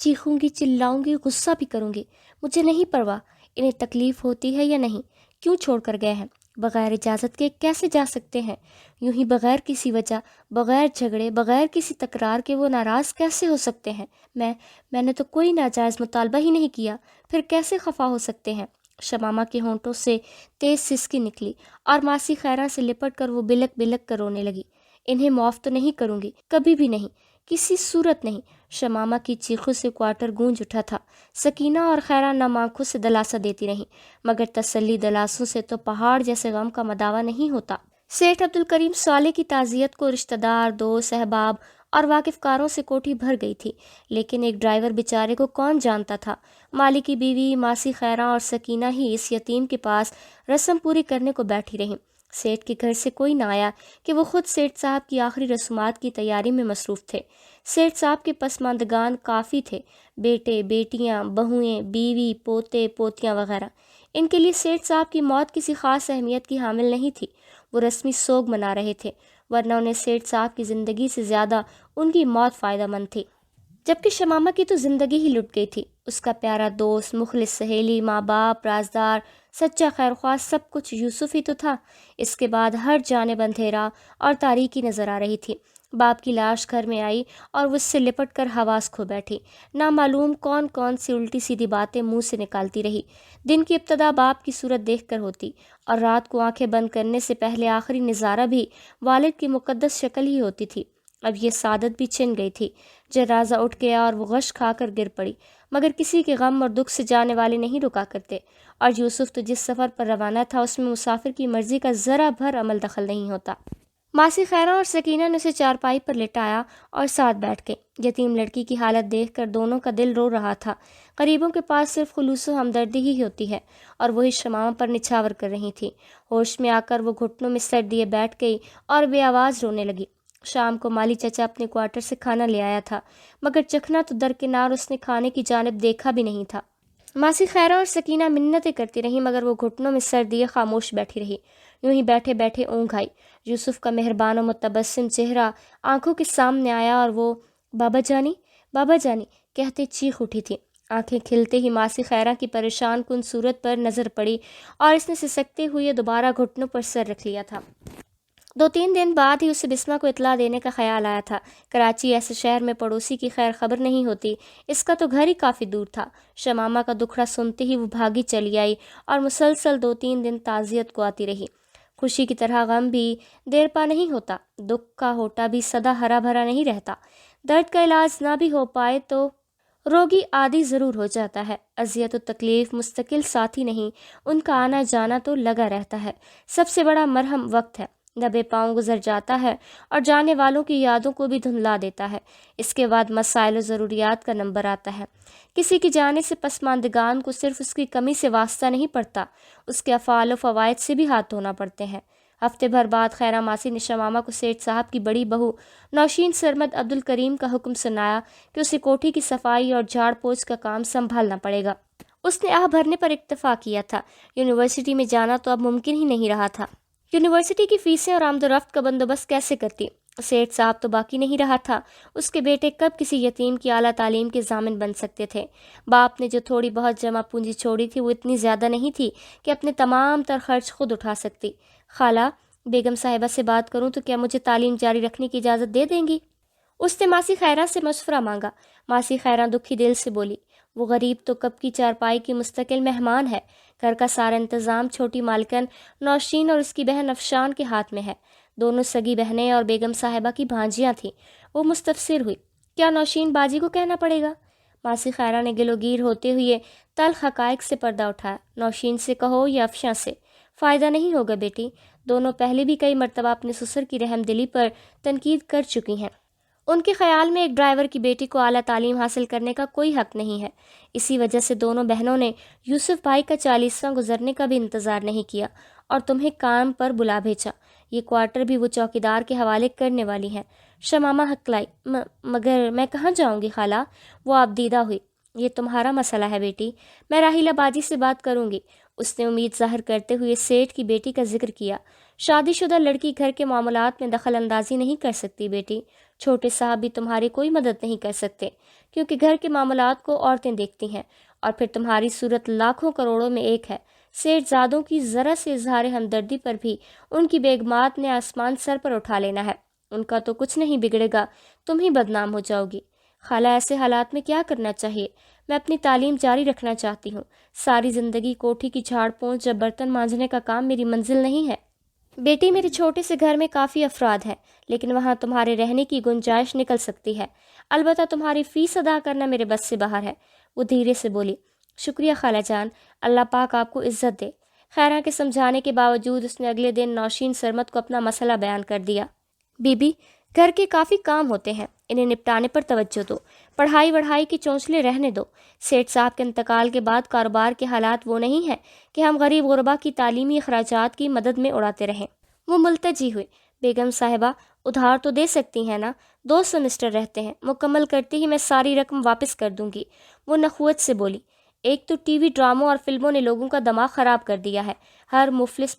چیخوں گی، چلاؤں گی، غصہ بھی کروں گی، مجھے نہیں پرواہ انہیں تکلیف ہوتی ہے یا نہیں۔ کیوں چھوڑ کر گئے ہیں؟ بغیر اجازت کے کیسے جا سکتے ہیں؟ یوں ہی بغیر کسی وجہ، بغیر جھگڑے، بغیر کسی تکرار کے وہ ناراض کیسے ہو سکتے ہیں؟ میں نے تو کوئی ناجائز مطالبہ ہی نہیں کیا، پھر کیسے خفا ہو سکتے ہیں؟ شمامہ کے ہونٹوں سے تیز سسکی نکلی اور ماسی خیرہ سے لپٹ کر وہ بلک بلک کر رونے لگی۔ انہیں معاف تو نہیں کروں گی، کبھی بھی نہیں، کسی صورت نہیں۔ شمامہ کی چیخوں سے کوارٹر گونج اٹھا تھا۔ سکینہ اور خیرہ نم آنکھوں سے دلاسا دیتی رہیں، مگر تسلی دلاسوں سے تو پہاڑ جیسے غم کا مداوع نہیں ہوتا۔ سیٹھ عبدالکریم سالے کی تعزیت کو رشتہ دار، دوست، احباب اور واقف کاروں سے کوٹھی بھر گئی تھی، لیکن ایک ڈرائیور بیچارے کو کون جانتا تھا؟ مالی کی بیوی ماسی خیرہ اور سکینہ ہی اس یتیم کے پاس رسم پوری کرنے کو بیٹھی رہیں۔ سیٹھ کے گھر سے کوئی نہ آیا کہ وہ خود سیٹھ صاحب کی آخری رسومات کی تیاری میں مصروف تھے۔ سیٹھ صاحب کے پسماندگان کافی تھے، بیٹے، بیٹیاں، بہوئیں، بیوی، پوتے، پوتیاں وغیرہ۔ ان کے لیے سیٹھ صاحب کی موت کسی خاص اہمیت کی حامل نہیں تھی، وہ رسمی سوگ منا رہے تھے، ورنہ انہیں سیٹھ صاحب کی زندگی سے زیادہ ان کی موت فائدہ مند تھی۔ جبکہ شمامہ کی تو زندگی ہی لٹ گئی تھی، اس کا پیارا دوست، مخلص سہیلی، ماں باپ، رازدار، سچا خیرخواہ، سب کچھ یوسف ہی تو تھا۔ اس کے بعد ہر جانب اندھیرا اور تاریکی نظر آ رہی تھی۔ باپ کی لاش گھر میں آئی اور وہ اس سے لپٹ کر حواس کھو بیٹھی، نامعلوم کون کون سی الٹی سیدھی باتیں منہ سے نکالتی رہی۔ دن کی ابتدا باپ کی صورت دیکھ کر ہوتی، اور رات کو آنکھیں بند کرنے سے پہلے آخری نظارہ بھی والد کی مقدس شکل ہی ہوتی تھی۔ اب یہ سعادت بھی چھن گئی تھی۔ جنازہ اٹھ گیا اور وہ غش کھا کر گر پڑی، مگر کسی کے غم اور دکھ سے جانے والے نہیں رکا کرتے، اور یوسف تو جس سفر پر روانہ تھا اس میں مسافر کی مرضی کا ذرا بھر عمل دخل نہیں ہوتا۔ ماسی خیرہ اور سکینہ نے اسے چارپائی پر لٹایا اور ساتھ بیٹھ گئے۔ یتیم لڑکی کی حالت دیکھ کر دونوں کا دل رو رہا تھا۔ غریبوں کے پاس صرف خلوص و ہمدردی ہی ہوتی ہے، اور وہی شمامہ پر نچھاور کر رہی تھی۔ ہوش میں آ کر وہ گھٹنوں میں سر دیے بیٹھ گئی اور بے آواز رونے لگی۔ شام کو مالی چچا اپنے کوارٹر سے کھانا لے آیا تھا، مگر چکھنا تو درکنار اس نے کھانے کی جانب دیکھا بھی نہیں تھا۔ ماسی خیرہ اور سکینہ منتیں کرتی رہیں، مگر وہ گھٹنوں میں سر دیے خاموش بیٹھی رہی۔ یوں ہی بیٹھے بیٹھے اونگھ آئی۔ یوسف کا مہربان و متبسم چہرہ آنکھوں کے سامنے آیا اور وہ بابا جانی، بابا جانی کہتے چیخ اٹھی تھی۔ آنکھیں کھلتے ہی ماسی خیرہ کی پریشان کن صورت پر نظر پڑی اور اس نے سسکتے ہوئے دوبارہ گھٹنوں پر سر رکھ لیا تھا۔ 2-3 دن بعد ہی اسے بسمہ کو اطلاع دینے کا خیال آیا تھا۔ کراچی ایسے شہر میں پڑوسی کی خیر خبر نہیں ہوتی، اس کا تو گھر ہی کافی دور تھا۔ شمامہ کا دکھڑا سنتے ہی وہ بھاگی چلی آئی اور مسلسل 2-3 دن تعزیت کو آتی رہی۔ خوشی کی طرح غم بھی دیر پا نہیں ہوتا، دکھ کا ہوٹا بھی سدا ہرا بھرا نہیں رہتا۔ درد کا علاج نہ بھی ہو پائے تو روگی عادی ضرور ہو جاتا ہے۔ اذیت و تکلیف مستقل ساتھی نہیں، ان کا آنا جانا تو لگا رہتا ہے۔ سب سے بڑا مرہم وقت ہے، دبے پاؤں گزر جاتا ہے اور جانے والوں کی یادوں کو بھی دھندلا دیتا ہے۔ اس کے بعد مسائل و ضروریات کا نمبر آتا ہے۔ کسی کی جانے سے پسماندگان کو صرف اس کی کمی سے واسطہ نہیں پڑتا، اس کے افعال و فوائد سے بھی ہاتھ دھونا پڑتے ہیں۔ ہفتے بھر بعد خیرہ ماسی نے شمامہ کو سیٹھ صاحب کی بڑی بہو نوشین سرمد عبدالکریم کا حکم سنایا کہ اسے کوٹھی کی صفائی اور جھاڑ پوچھ کا کام سنبھالنا پڑے گا۔ اس نے آہ بھرنے پر اکتفا کیا تھا۔ یونیورسٹی میں جانا تو اب ممکن ہی نہیں رہا تھا۔ یونیورسٹی کی فیسیں اور آمد و رفت کا بندوبست کیسے کرتی؟ سیٹھ صاحب تو باقی نہیں رہا تھا، اس کے بیٹے کب کسی یتیم کی اعلیٰ تعلیم کے ضامن بن سکتے تھے؟ باپ نے جو تھوڑی بہت جمع پونجی چھوڑی تھی وہ اتنی زیادہ نہیں تھی کہ اپنے تمام تر خرچ خود اٹھا سکتی۔ خالہ، بیگم صاحبہ سے بات کروں تو کیا مجھے تعلیم جاری رکھنے کی اجازت دے دیں گی؟ اس نے ماسی خیرہ سے مشورہ مانگا۔ ماسی خیرہ دکھی دل سے بولی، وہ غریب تو کب کی چارپائی کی مستقل مہمان ہے، گھر کا سارا انتظام چھوٹی مالکن نوشین اور اس کی بہن افشان کے ہاتھ میں ہے۔ دونوں سگی بہنیں اور بیگم صاحبہ کی بھانجیاں تھیں۔ وہ مستفسر ہوئی، کیا نوشین باجی کو کہنا پڑے گا؟ ماسی خیرہ نے گلوگیر ہوتے ہوئے تلخ حقائق سے پردہ اٹھایا۔ نوشین سے کہو یا افشاں سے، فائدہ نہیں ہوگا بیٹی، دونوں پہلے بھی کئی مرتبہ اپنے سسر کی رحم دلی پر تنقید کر چکی ہیں۔ ان کے خیال میں ایک ڈرائیور کی بیٹی کو اعلیٰ تعلیم حاصل کرنے کا کوئی حق نہیں ہے۔ اسی وجہ سے دونوں بہنوں نے یوسف بھائی کا 40واں گزرنے کا بھی انتظار نہیں کیا اور تمہیں کام پر بلا بھیجا۔ یہ کوارٹر بھی وہ چوکیدار کے حوالے کرنے والی ہیں۔ شمامہ ہکلائی، مگر میں کہاں جاؤں گی خالہ؟ وہ آبدیدہ ہوئی۔ یہ تمہارا مسئلہ ہے بیٹی، میں راحیلہ باجی سے بات کروں گی۔ اس نے امید ظاہر کرتے ہوئے سیٹھ کی بیٹی کا ذکر کیا۔ شادی شدہ لڑکی گھر کے معاملات میں دخل اندازی نہیں کر سکتی بیٹی، چھوٹے صاحب بھی تمہاری کوئی مدد نہیں کر سکتے، کیونکہ گھر کے معاملات کو عورتیں دیکھتی ہیں، اور پھر تمہاری صورت لاکھوں کروڑوں میں ایک ہے۔ سیٹھ زادوں کی ذرا سے اظہار ہمدردی پر بھی ان کی بیگمات نے آسمان سر پر اٹھا لینا ہے۔ ان کا تو کچھ نہیں بگڑے گا، تم ہی بدنام ہو جاؤ گی۔ خالہ، ایسے حالات میں کیا کرنا چاہیے؟ میں اپنی تعلیم جاری رکھنا چاہتی ہوں۔ ساری زندگی کوٹھی کی جھاڑ پونچھ یا برتن مانجنے کا کام میری منزل نہیں ہے۔ بیٹی، میرے چھوٹے سے گھر میں کافی افراد ہیں، لیکن وہاں تمہارے رہنے کی گنجائش نکل سکتی ہے۔ البتہ تمہاری فیس ادا کرنا میرے بس سے باہر ہے۔ وہ دھیرے سے بولی۔ شکریہ خالہ جان، اللہ پاک آپ کو عزت دے۔ خیرہ کے سمجھانے کے باوجود اس نے اگلے دن نوشین سرمد کو اپنا مسئلہ بیان کر دیا۔ بی بی، گھر کے کافی کام ہوتے ہیں، انہیں نپٹانے پر توجہ دو۔ پڑھائی وڑھائی کی چونچلے رہنے دو۔ سیٹھ صاحب کے انتقال کے بعد کاروبار کے حالات وہ نہیں ہیں کہ ہم غریب غربا کی تعلیمی اخراجات کی مدد میں اڑاتے رہیں۔ وہ ملتجی ہوئی۔ بیگم صاحبہ، ادھار تو دے سکتی ہیں نا؟ 2 سمسٹر رہتے ہیں، مکمل کرتے ہی میں ساری رقم واپس کر دوں گی۔ وہ نخوت سے بولی۔ ایک تو ٹی وی ڈراموں اور فلموں نے لوگوں کا دماغ خراب کر دیا ہے۔ ہر مفلس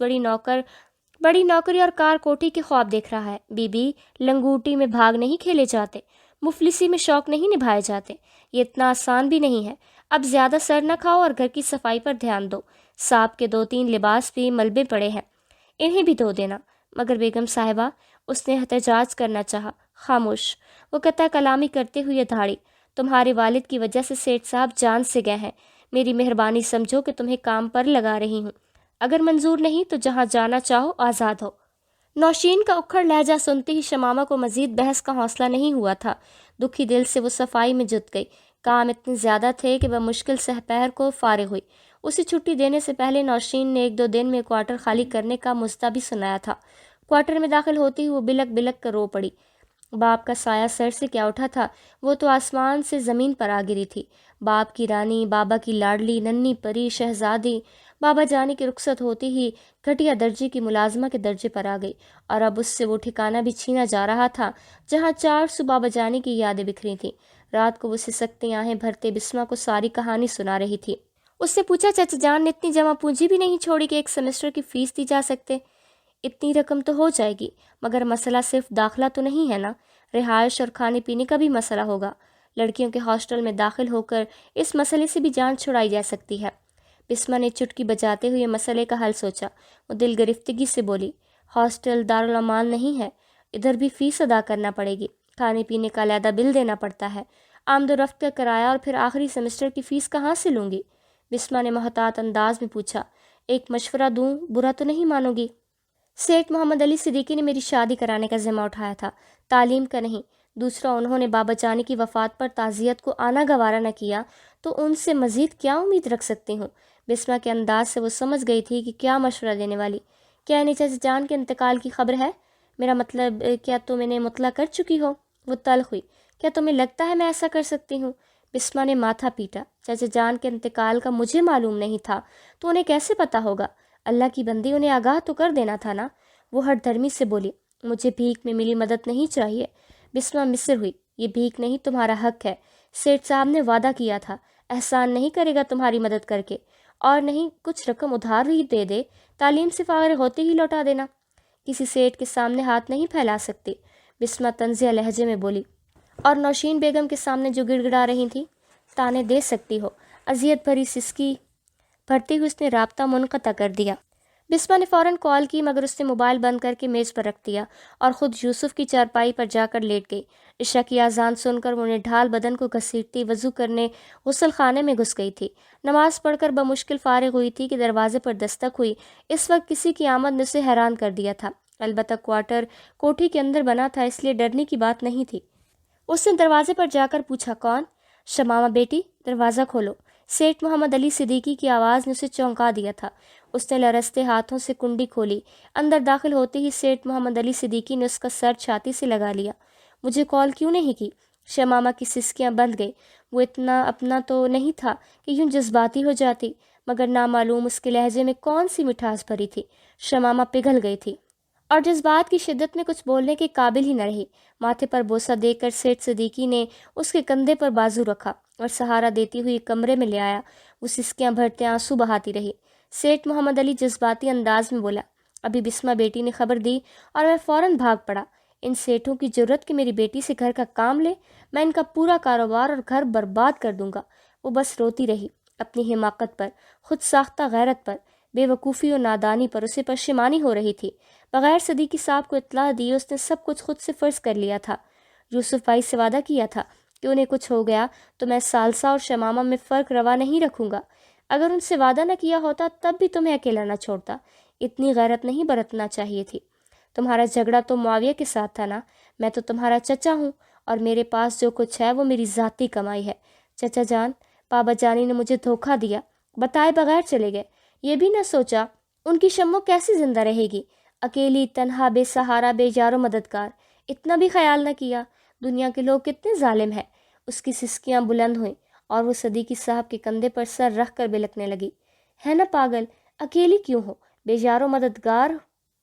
بڑی نوکری اور کار کوٹھی کے خواب دیکھ رہا ہے۔ بی بی، لنگوٹی میں بھاگ نہیں کھیلے جاتے، مفلسی میں شوق نہیں نبھائے جاتے، یہ اتنا آسان بھی نہیں ہے۔ اب زیادہ سر نہ کھاؤ اور گھر کی صفائی پر دھیان دو۔ صاحب کے 2-3 لباس بھی ملبے پڑے ہیں، انہیں بھی دھو دینا۔ مگر بیگم صاحبہ، اس نے احتجاج کرنا چاہا۔ خاموش۔ وہ قطع کلامی کرتے ہوئے دھاڑی۔ تمہارے والد کی وجہ سے سیٹھ صاحب جان سے گئے ہیں۔ میری مہربانی سمجھو کہ تمہیں کام پر لگا رہی ہوں۔ اگر منظور نہیں تو جہاں جانا چاہو آزاد ہو۔ نوشین کا اکھڑ لہجہ سنتے ہی شمامہ کو مزید بحث کا حوصلہ نہیں ہوا تھا۔ دکھی دل سے وہ صفائی میں جت گئی۔ کام اتنے زیادہ تھے کہ وہ مشکل سے پہر کو فارغ ہوئی۔ اسے چھٹی دینے سے پہلے نوشین نے 1-2 دن میں کوارٹر خالی کرنے کا مستہ بھی سنایا تھا۔ کوارٹر میں داخل ہوتی ہی وہ بلک بلک کر رو پڑی۔ باپ کا سایہ سر سے کیا اٹھا تھا، وہ تو آسمان سے زمین پر آ گری تھی۔ باپ کی رانی، بابا کی لاڈلی، ننھی پری، شہزادی، بابا جانی کی رخصت ہوتی ہی گھٹیا درجے کی ملازمہ کے درجے پر آ گئی، اور اب اس سے وہ ٹھکانہ بھی چھینا جا رہا تھا جہاں 400 بابا جانی کی یادیں بکھری تھیں۔ رات کو وہ سسکتی آہیں بھرتے بسمہ کو ساری کہانی سنا رہی تھی۔ اس نے پوچھا، چچا جان نے اتنی جمع پونجی بھی نہیں چھوڑی کہ ایک سیمسٹر کی فیس دی جا سکتے؟ اتنی رقم تو ہو جائے گی، مگر مسئلہ صرف داخلہ تو نہیں ہے نا، رہائش اور کھانے پینے کا بھی مسئلہ ہوگا۔ لڑکیوں کے ہاسٹل میں داخل ہو کر اس مسئلے سے بھی جان چھڑائی جا سکتی ہے۔ بسمہ نے چٹکی بجاتے ہوئے مسئلے کا حل سوچا۔ وہ دل گرفتگی سے بولی، ہاسٹل دارالامان نہیں ہے، ادھر بھی فیس ادا کرنا پڑے گی، کھانے پینے کا علیحدہ بل دینا پڑتا ہے، آمد و رفت کا کرایہ، اور پھر آخری سیمسٹر کی فیس کہاں سے لوں گی؟ بسمہ نے محتاط انداز میں پوچھا۔ ایک مشورہ دوں، برا تو نہیں مانو گی؟ سیٹھ محمد علی صدیقی نے میری شادی کرانے کا ذمہ اٹھایا تھا، تعلیم کا نہیں۔ دوسرا، انہوں نے بابا جانی کی وفات پر تعزیت کو آنا گوارا نہ کیا، تو ان سے مزید کیا امید رکھ سکتی ہوں؟ بسمہ کے انداز سے وہ سمجھ گئی تھی کہ کیا مشورہ دینے والی۔ کیا انہیں چچا جان کے انتقال کی خبر ہے؟ میرا مطلب، کیا تم انہیں مطلع کر چکی ہو؟ وہ تلخ ہوئی۔ کیا تمہیں لگتا ہے میں ایسا کر سکتی ہوں؟ بسمہ نے ماتھا پیٹا۔ چچا جان کے انتقال کا مجھے معلوم نہیں تھا تو انہیں کیسے پتہ ہوگا؟ اللہ کی بندی، انہیں آگاہ تو کر دینا تھا نا۔ وہ ہٹ دھرمی سے بولی۔ مجھے بھیک میں ملی مدد نہیں چاہیے۔ بسمہ مصر ہوئی۔ یہ بھیک نہیں، تمہارا حق ہے۔ سیٹھ صاحب نے وعدہ کیا تھا، احسان نہیں کرے گا تمہاری مدد کر کے، اور نہیں کچھ رقم ادھار ہی دے دے، تعلیم سے فارغ ہوتے ہی لوٹا دینا۔ کسی سیٹھ کے سامنے ہاتھ نہیں پھیلا سکتی، بسمہ طنزیہ لہجے میں بولی۔ اور نوشین بیگم کے سامنے جو گڑ گڑا رہی تھی، تانے دے سکتی ہو؟ اذیت بھری سسکی بھرتے ہوئے اس نے رابطہ منقطع کر دیا۔ بسمہ نے فوراً کال کی، مگر اس نے موبائل بند کر کے میز پر رکھ دیا اور خود یوسف کی چارپائی پر جا کر لیٹ گئی۔ عشاء کی اذان سن کر وہ نڈھال بدن کو گھسیٹتی وضو کرنے غسل خانے میں گھس گئی تھی۔ نماز پڑھ کر بمشکل فارغ ہوئی تھی کہ دروازے پر دستک ہوئی۔ اس وقت کسی کی آمد نے اسے حیران کر دیا تھا، البتہ کوارٹر کوٹھی کے اندر بنا تھا، اس لیے ڈرنے کی بات نہیں تھی۔ اس نے دروازے پر جا کر پوچھا، کون؟ شمامہ بیٹی، دروازہ کھولو۔ سیٹھ محمد علی صدیقی کی آواز نے اسے چونکا دیا تھا۔ اس نے لرزتے ہاتھوں سے کنڈی کھولی۔ اندر داخل ہوتے ہی سیٹھ محمد علی صدیقی نے اس کا سر چھاتی سے لگا لیا۔ مجھے کال کیوں نہیں کی؟ شمامہ کی سسکیاں بند گئی۔ وہ اتنا اپنا تو نہیں تھا کہ یوں جذباتی ہو جاتی، مگر نامعلوم اس کے لہجے میں کون سی مٹھاس بھری تھی۔ شمامہ پگھل گئی تھی اور جذبات کی شدت میں کچھ بولنے کے قابل ہی نہ رہی۔ ماتھے پر بوسہ دے کر سیٹھ صدیقی نے اس کے کندھے پر بازو رکھا اور سہارا دیتی ہوئی کمرے میں لے آیا۔ وہ سسکیاں بھرتے آنسو بہاتی رہی۔ سیٹھ محمد علی جذباتی انداز میں بولا، ابھی بسمہ بیٹی نے خبر دی اور میں فوراً بھاگ پڑا۔ ان سیٹھوں کی جرت کہ میری بیٹی سے گھر کا کام لے، میں ان کا پورا کاروبار اور گھر برباد کر دوں گا۔ وہ بس روتی رہی، اپنی حماقت پر، خود ساختہ غیرت پر، بے وقوفی اور نادانی پر اسے پشیمانی ہو رہی تھی۔ بغیر صدیقی صاحب کو اطلاع دیے اس نے سب کچھ خود سے فرض کر لیا تھا۔ یوسف بھائی سے وعدہ کیا تھا کہ انہیں کچھ ہو گیا تو میں ثالثہ اور شمامہ میں فرق روا نہیں رکھوں گا۔ اگر ان سے وعدہ نہ کیا ہوتا تب بھی تمہیں اکیلا نہ چھوڑتا۔ اتنی غیرت نہیں برتنا چاہیے تھی۔ تمہارا جھگڑا تو معاویہ کے ساتھ تھا نا؟ میں تو تمہارا چچا ہوں اور میرے پاس جو کچھ ہے وہ میری ذاتی کمائی ہے۔ چچا جان، بابا جانی نے مجھے دھوکہ دیا، بتائے بغیر چلے گئے۔ یہ بھی نہ سوچا ان کی شمو کیسے زندہ رہے گی، اکیلی، تنہا، بے سہارا، بے یار و مددگار۔ اتنا بھی خیال نہ کیا دنیا کے لوگ کتنے ظالم ہیں۔ اس کی سسکیاں بلند ہوئیں اور وہ صدیقی صاحب کے کندھے پر سر رکھ کر بلکنے لگی۔ ہے نا پاگل، اکیلی کیوں ہو؟ بے یار و مددگار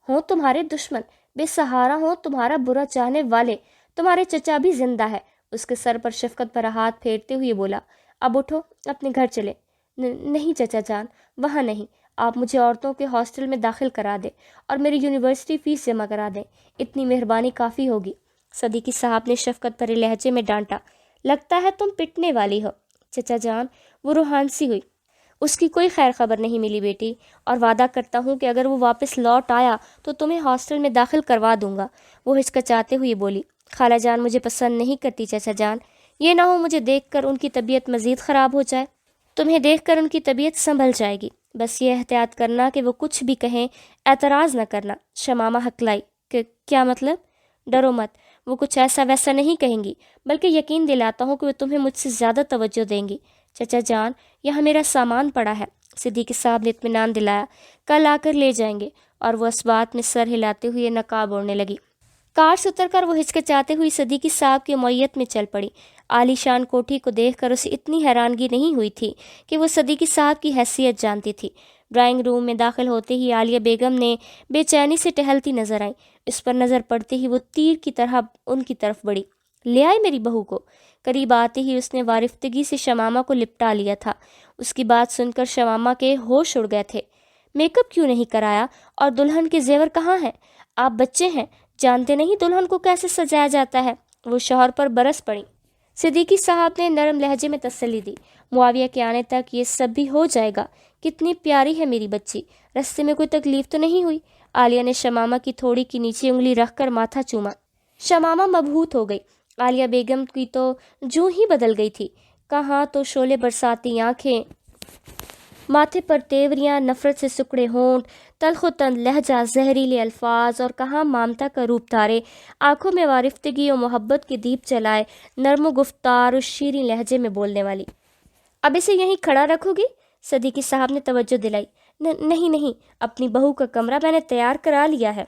ہوں تمہارے دشمن، بے سہارا ہوں تمہارا برا چاہنے والے، تمہارے چچا بھی زندہ ہے۔ اس کے سر پر شفقت پر ہاتھ پھیرتے ہوئے بولا، اب اٹھو، اپنے گھر چلے۔ نہیں چچا جان، وہاں نہیں، آپ مجھے عورتوں کے ہاسٹل میں داخل کرا دیں اور میری یونیورسٹی فیس جمع کرا دیں، اتنی مہربانی کافی ہوگی۔ صدیقی صاحب نے شفقت بھرے لہجے میں ڈانٹا، لگتا ہے تم پٹنے والی ہو۔ چچا جان، وہ روحان سی ہوئی، اس کی کوئی خیر خبر نہیں ملی بیٹی، اور وعدہ کرتا ہوں کہ اگر وہ واپس لوٹ آیا تو تمہیں ہاسٹل میں داخل کروا دوں گا۔ وہ ہچکچاتے ہوئے بولی، خالہ جان مجھے پسند نہیں کرتی چچا جان، یہ نہ ہو مجھے دیکھ کر ان کی طبیعت مزید خراب ہو جائے۔ تمہیں دیکھ کر ان کی طبیعت سنبھل جائے گی، بس یہ احتیاط کرنا کہ وہ کچھ بھی کہیں اعتراض نہ کرنا۔ شمامہ ہکلائی، کیا مطلب؟ ڈرو مت، وہ کچھ ایسا ویسا نہیں کہیں گی، بلکہ یقین دلاتا ہوں کہ وہ تمہیں مجھ سے زیادہ توجہ دیں گی۔ چچا جان، یہاں میرا سامان پڑا ہے، صدیقی صاحب نے اطمینان دلایا، کل آ کر لے جائیں گے، اور وہ اس بات میں سر ہلاتے ہوئے نقاب اوڑھنے لگی۔ کار سے اتر کر وہ ہچکچاتے ہوئی صدیقی صاحب کی معیت میں چل پڑی۔ عالی شان کوٹھی کو دیکھ کر اسے اتنی حیرانگی نہیں ہوئی تھی کہ وہ صدیقی صاحب کی حیثیت جانتی تھی۔ ڈرائنگ روم میں داخل ہوتے ہی عالیہ بیگم نے بے چینی سے ٹہلتی نظر آئیں۔ اس پر نظر پڑتے ہی وہ تیر کی طرح ان کی طرف بڑھی۔ لے آئے میری بہو کو؟ قریب آتے ہی اس نے وارفتگی سے شمامہ کو لپٹا لیا تھا۔ اس کی بات سن کر شمامہ کے ہوش اڑ گئے تھے۔ میک اپ کیوں نہیں کرایا؟ اور دلہن کے زیور کہاں ہیں؟ آپ بچے ہیں، جانتے نہیں دلہن کو کیسے سجایا جاتا ہے؟ وہ شوہر پر برس پڑی۔ صدیقی صاحب نے نرم لہجے میں تسلی دی، معاویہ کے آنے تک یہ سب بھی ہو جائے گا۔ کتنی پیاری ہے میری بچی، رستے میں کوئی تکلیف تو نہیں ہوئی؟ عالیہ نے شمامہ کی تھوڑی کی نیچے انگلی رکھ کر ماتھا چوما۔ شمامہ مبہوت ہو گئی۔ عالیہ بیگم کی تو جوں ہی بدل گئی تھی، کہاں تو شعلے برساتی آنکھیں، ماتھے پر تیوریاں، نفرت سے سکڑے ہونٹ، تلخ و تند لہجہ، زہریلے الفاظ، اور کہاں مامتا کا روپ دھارے، آنکھوں میں وارفتگی و محبت کے دیپ جلائے، نرم و گفتار و شیریں لہجے میں بولنے والی۔ اب اسے یہیں کھڑا رکھو گی؟ صدیقی صاحب نے توجہ دلائی۔ نہیں، اپنی بہو کا کمرہ میں نے تیار کرا لیا ہے۔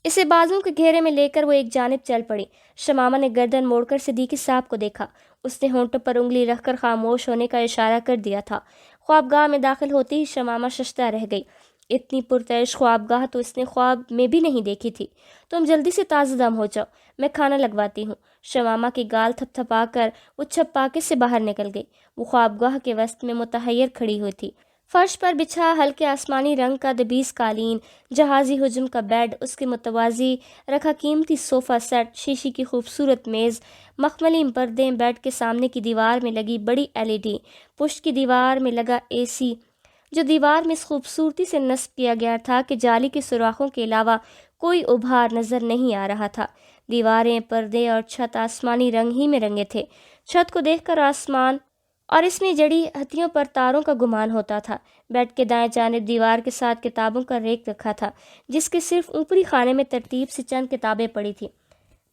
اسے بازوں کے گھیرے میں لے کر وہ ایک جانب چل پڑی۔ شمامہ نے گردن موڑ کر صدیقی صاحب کو دیکھا۔ اس نے ہونٹوں پر انگلی رکھ کر خاموش ہونے کا اشارہ کر دیا تھا۔ خوابگاہ میں داخل ہوتے ہی شمامہ ششدر رہ گئی۔ اتنی پرتعش خوابگاہ تو اس نے خواب میں بھی نہیں دیکھی تھی۔ تم جلدی سے تازہ دم ہو جاؤ، میں کھانا لگواتی ہوں۔ شمامہ کی گال تھپ تھپا کر وہ چھپاکے سے باہر نکل گئی۔ وہ خوابگاہ کے وسط میں متحیر کھڑی ہوئی تھی۔ فرش پر بچھا ہلکے آسمانی رنگ کا دبیس قالین، جہازی حجم کا بیڈ، اس کے متوازی رکھا قیمتی صوفہ سیٹ، شیشے کی خوبصورت میز، مخملی پردے، بیڈ کے سامنے کی دیوار میں لگی بڑی LED، پشت کی دیوار میں لگا AC، جو دیوار میں اس خوبصورتی سے نصب کیا گیا تھا کہ جالی کے سوراخوں کے علاوہ کوئی ابھار نظر نہیں آ رہا تھا۔ دیواریں، پردے اور چھت آسمانی رنگ ہی میں رنگے تھے۔ چھت کو دیکھ کر آسمان اور اس میں جڑی ہتھیوں پر تاروں کا گمان ہوتا تھا۔ بیڈ کے دائیں جانب دیوار کے ساتھ کتابوں کا ریک رکھا تھا، جس کے صرف اوپری خانے میں ترتیب سے چند کتابیں پڑی تھیں۔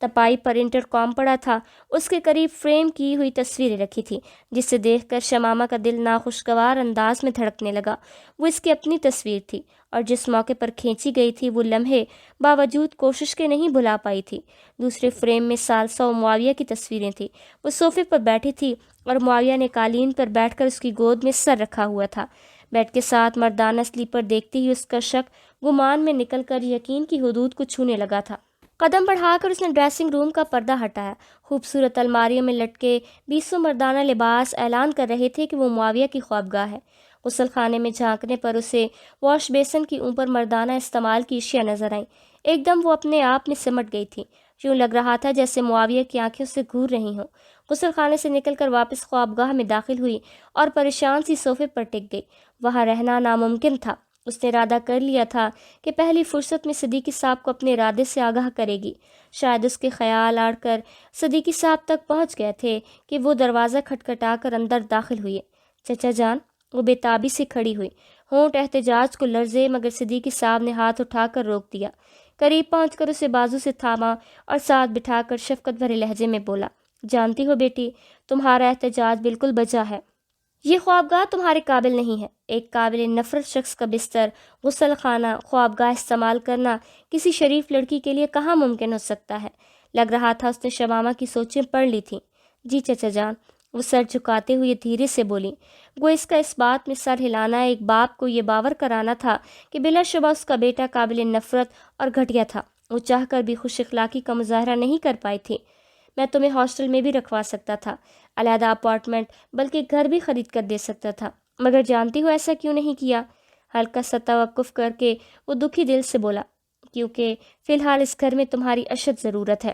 تپائی پر انٹرکام پڑا تھا، اس کے قریب فریم کی ہوئی تصویریں رکھی تھیں، جسے دیکھ کر شمامہ کا دل ناخوشگوار انداز میں دھڑکنے لگا۔ وہ اس کی اپنی تصویر تھی، اور جس موقع پر کھینچی گئی تھی وہ لمحے باوجود کوشش کے نہیں بھلا پائی تھی۔ دوسرے فریم میں ثالثہ و معاویہ کی تصویریں تھیں۔ وہ صوفے پر بیٹھی تھی اور معاویہ نے قالین پر بیٹھ کر اس کی گود میں سر رکھا ہوا تھا۔ بیڈ کے ساتھ مردانہ سلیپر دیکھتے ہی اس کا شک گمان میں نکل کر یقین کی حدود کو چھونے لگا تھا۔ قدم بڑھا کر اس نے ڈریسنگ روم کا پردہ ہٹایا۔ خوبصورت الماریوں میں لٹکے 20 مردانہ لباس اعلان کر رہے تھے کہ وہ معاویہ کی خوابگاہ ہے۔ غسل خانے میں جھانکنے پر اسے واش بیسن کے اوپر مردانہ استعمال کی اشیاء نظر آئیں۔ ایک دم وہ اپنے آپ میں سمٹ گئی تھی۔ یوں لگ رہا تھا جیسے معاویہ کی آنکھیں اسے گھور رہی ہوں۔ غسل خانے سے نکل کر واپس خوابگاہ میں داخل ہوئی اور پریشان سی صوفے پر ٹک گئی۔ وہاں رہنا ناممکن تھا۔ اس نے ارادہ کر لیا تھا کہ پہلی فرصت میں صدیقی صاحب کو اپنے ارادے سے آگاہ کرے گی۔ شاید اس کے خیال آڑ کر صدیقی صاحب تک پہنچ گئے تھے کہ وہ دروازہ کھٹکھٹا کر اندر داخل ہوئے۔ چچا جان، وہ بے تابی سے کھڑی ہوئی، ہونٹ احتجاج کو لرزے، مگر صدیقی صاحب نے ہاتھ اٹھا کر روک دیا۔ قریب پہنچ کر اسے بازو سے تھاما اور ساتھ بٹھا کر شفقت بھرے لہجے میں بولا، جانتی ہو بیٹی، تمہارا احتجاج بالکل بجا ہے۔ یہ خوابگاہ تمہارے قابل نہیں ہے۔ ایک قابل نفرت شخص کا بستر، غسل خانہ، خوابگاہ استعمال کرنا کسی شریف لڑکی کے لیے کہاں ممکن ہو سکتا ہے؟ لگ رہا تھا اس نے شمامہ کی سوچیں پڑھ لی تھیں۔ جی چچا جان، وہ سر جھکاتے ہوئے دھیرے سے بولی۔ وہ اس کا اس بات میں سر ہلانا ایک باپ کو یہ باور کرانا تھا کہ بلا شبہ اس کا بیٹا قابل نفرت اور گھٹیا تھا۔ وہ چاہ کر بھی خوش اخلاقی کا مظاہرہ نہیں کر پائی تھی۔ میں تمہیں ہاسٹل میں بھی رکھوا سکتا تھا، علیحدہ اپارٹمنٹ، بلکہ گھر بھی خرید کر دے سکتا تھا، مگر جانتی ہو ایسا کیوں نہیں کیا؟ ہلکا سا توقف کر کے وہ دکھی دل سے بولا، کیونکہ فی الحال اس گھر میں تمہاری اشد ضرورت ہے۔